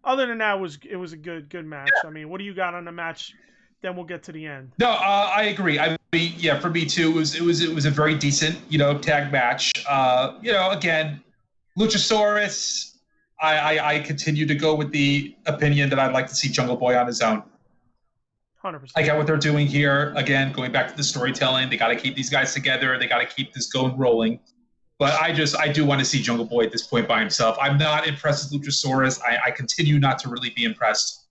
Other than that, it was a good match. Yeah. I mean, what do you got on the match? Then we'll get to the end. No, I agree. I mean, yeah, for me too, it was a very decent, tag match. Again, Luchasaurus. I continue to go with the opinion that I'd like to see Jungle Boy on his own. 100%. I get what they're doing here. Again, going back to the storytelling, they got to keep these guys together. They got to keep this going rolling. But I do want to see Jungle Boy at this point by himself. I'm not impressed with Luchasaurus. I continue not to really be impressed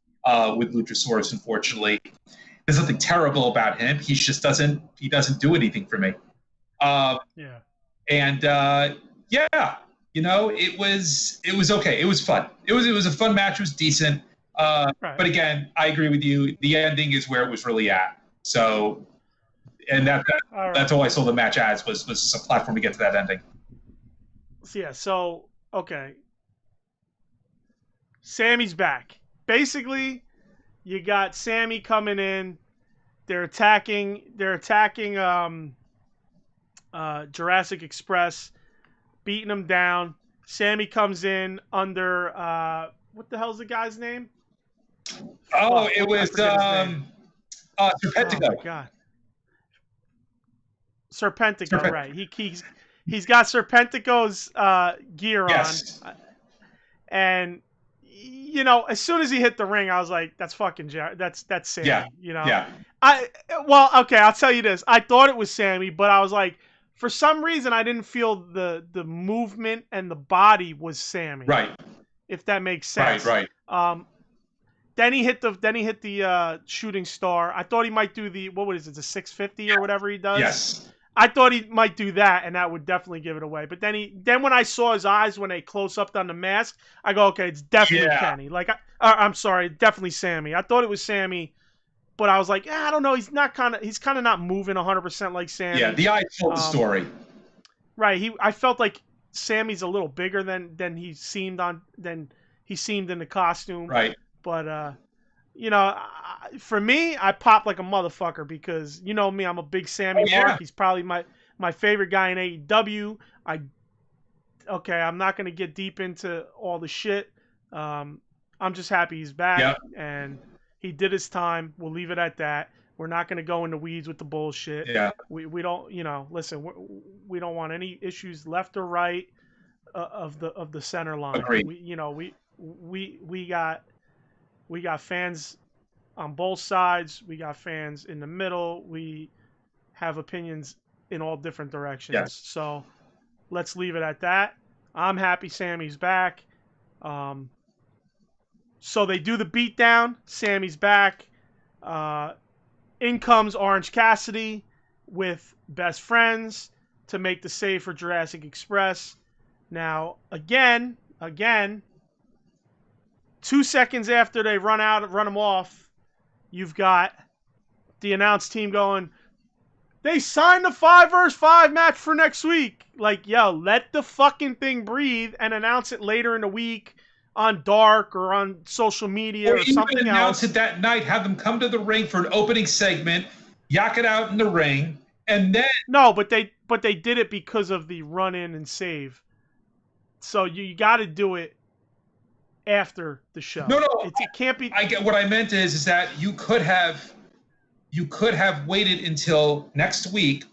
with Luchasaurus, unfortunately. There's nothing terrible about him. He just doesn't do anything for me. it was okay. It was fun. It was a fun match. It was decent. Right. But again, I agree with you. The ending is where it was really at. So, and that's all I saw the match as was a platform to get to that ending. So okay. Sammy's back. Basically, you got Sammy coming in. They're attacking Jurassic Express, beating him down. Sammy comes in under what the hell's the guy's name? Oh, it was Serpentico. Oh my god. Serpentico, right. He's got Serpentico's gear on. And as soon as he hit the ring, I was like, that's fucking that's Sammy, Yeah. I'll tell you this. I thought it was Sammy, but I was like, for some reason I didn't feel the movement and the body was Sammy. Right. If that makes sense. Right. Then he hit the shooting star. I thought he might do the 650 or whatever he does. Yes. I thought he might do that, and that would definitely give it away. But then when I saw his eyes when they close up on the mask, I go, okay, it's definitely Kenny. I'm sorry, definitely Sammy. I thought it was Sammy, but I was like, I don't know. He's kind of not moving 100% like Sammy. Yeah, the eyes told the story. Right. I felt like Sammy's a little bigger than he seemed in the costume. Right. But for me, I popped like a motherfucker because me, I'm a big Sammy mark. He's probably my favorite guy in AEW. I'm not gonna get deep into all the shit. I'm just happy he's back and he did his time. We'll leave it at that. We're not gonna go in the weeds with the bullshit. Yeah. We don't listen. We don't want any issues left or right of the center line. Agreed. We got fans on both sides. We got fans in the middle. We have opinions in all different directions. Yes. So let's leave it at that. I'm happy Sammy's back. So they do the beatdown. Sammy's back. In comes Orange Cassidy with Best Friends to make the save for Jurassic Express. Now, again, 2 seconds after they run them off, you've got the announce team going, they signed the 5 vs. 5 match for next week. Like, yo, let the fucking thing breathe and announce it later in the week on Dark or on social media or something else. Announce it that night, have them come to the ring for an opening segment, yak it out in the ring, and then... No, but they did it because of the run in and save. So you got to do it after the show. No, it can't be. I get what I meant is that you could have waited until next week.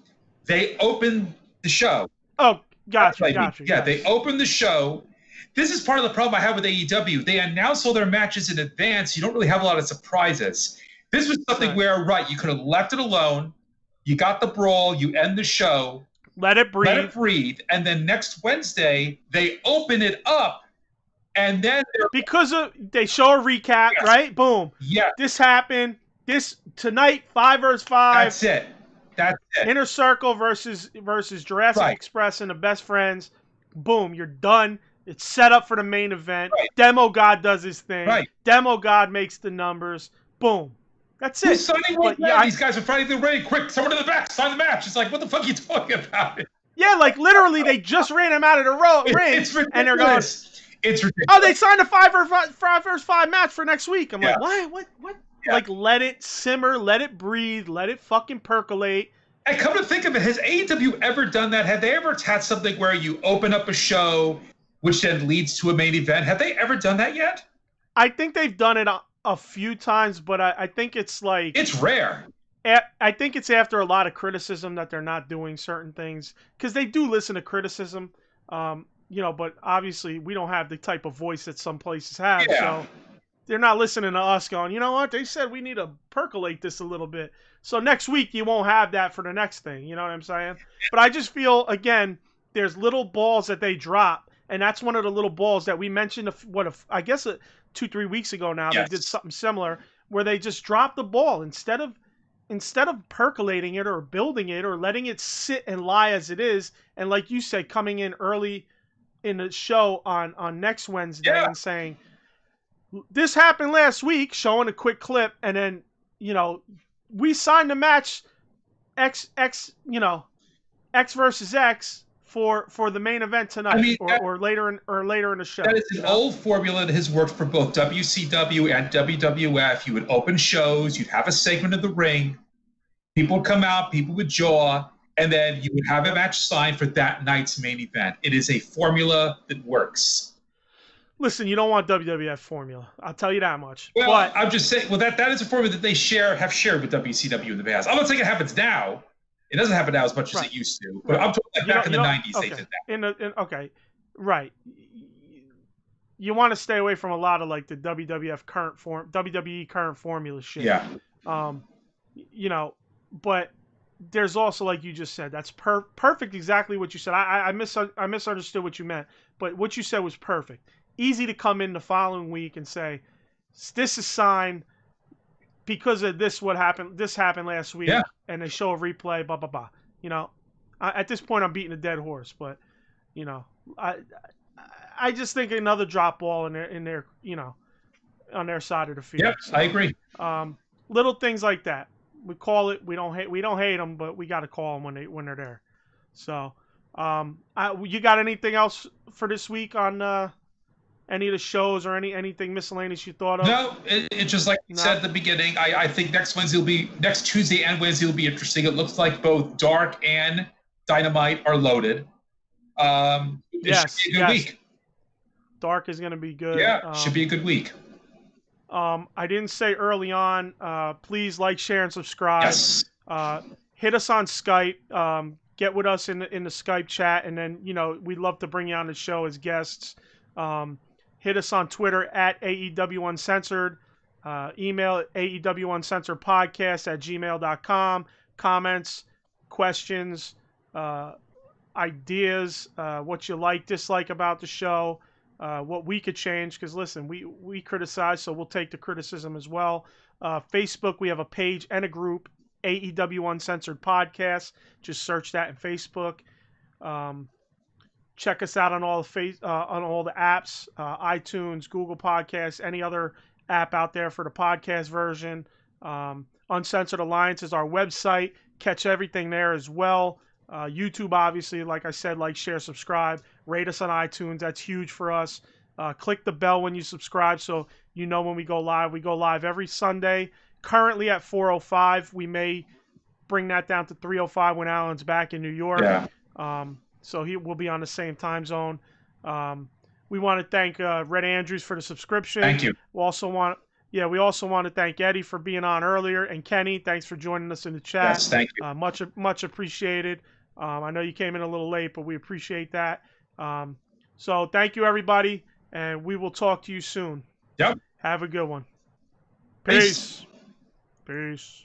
They open the show. Oh, gotcha. Yeah, they open the show. This is part of the problem I have with AEW. They announce all their matches in advance. You don't really have a lot of surprises. This was something where, you could have left it alone. You got the brawl. You end the show. Let it breathe. And then next Wednesday, they open it up. And then because they show a recap, right? Boom. Yeah. This happened. This tonight, 5 vs. 5. That's it. Inner Circle versus Jurassic Express and the Best Friends. Boom. You're done. It's set up for the main event. Right. Demo God does his thing. Right. Demo God makes the numbers. Boom. That's it. Who's signing right now? These guys are fighting the ring. Quick, someone in the back, sign the match. It's like, what the fuck are you talking about? Yeah, like literally, they just ran him out of the ring. It's ridiculous. And they're going, it's ridiculous. Oh, they signed a 5 vs. 5 match for next week. I'm like, what? Yeah. Like, let it simmer, let it breathe, let it fucking percolate. And come to think of it, has AEW ever done that? Have they ever had something where you open up a show, which then leads to a main event? Have they ever done that yet? I think they've done it a few times, but I think it's like... It's rare. I think it's after a lot of criticism that they're not doing certain things. Because they do listen to criticism, but obviously we don't have the type of voice that some places have. Yeah. So they're not listening to us going, you know what? They said we need to percolate this a little bit. So next week you won't have that for the next thing. You know what I'm saying? But I just feel, again, there's little balls that they drop. And that's one of the little balls that we mentioned, I guess 2-3 weeks ago now. Yes. They did something similar where they just dropped the ball instead of percolating it or building it or letting it sit and lie as it is. And like you said, coming in early in a show on next Wednesday and saying, this happened last week, showing a quick clip, and then, we signed a match X versus X for the main event tonight, I mean, or later in the show. That is an old formula that has worked for both WCW and WWF. You would open shows, you'd have a segment of the ring, people would come out, people would jaw, and then you would have a match signed for that night's main event. It is a formula that works. Listen, you don't want WWF formula. I'll tell you that much. Well, but I'm just saying, that is a formula that they have shared with WCW in the past. I'm not saying it happens now. It doesn't happen now as much as it used to. But I'm talking back in the 90s, they did that. Okay, right. You want to stay away from a lot of like the WWE current formula shit. Yeah. But there's also, like you just said, that's perfect. Exactly what you said. I misunderstood what you meant, but what you said was perfect. Easy to come in the following week and say, this is signed because of this. This happened last week, and they show a replay. Blah blah blah. At this point, I'm beating a dead horse, but I just think another drop ball in their on their side of the field. Yep, so, I agree. Little things like that. We call it. We don't hate them, but we got to call them when they're there. So, you got anything else for this week on any of the shows or anything miscellaneous you thought of? No, it's just like you said at the beginning. I think next Tuesday and Wednesday will be interesting. It looks like both Dark and Dynamite are loaded. It should be a good week. Dark is going to be good. Yeah, should be a good week. I didn't say early on, please like, share, and subscribe. Yes. Hit us on Skype. Get with us in the Skype chat, and then, we'd love to bring you on the show as guests. Hit us on Twitter at AEW Uncensored. Email AEW Uncensored Podcast at gmail.com. Comments, questions, ideas, what you like, dislike about the show, what we could change. Because listen, we criticize, so we'll take the criticism as well. Facebook, we have a page and a group, AEW Uncensored Podcast. Just search that in Facebook. Check us out on all the apps, iTunes, Google Podcasts, any other app out there for the podcast version. Uncensored Alliance is our website. Catch everything there as well. YouTube, obviously, like I said, like, share, subscribe. Rate us on iTunes. That's huge for us. Click the bell when you subscribe so you know when we go live. We go live every Sunday. Currently at 4:05. We may bring that down to 3:05 when Alan's back in New York. Yeah. So he will be on the same time zone. We want to thank Red Andrews for the subscription. Thank you. We also want to thank Eddie for being on earlier, and Kenny, thanks for joining us in the chat. Yes, thank you. Much appreciated. I know you came in a little late, but we appreciate that. So thank you, everybody, and we will talk to you soon. Yep. Have a good one. Peace. Peace.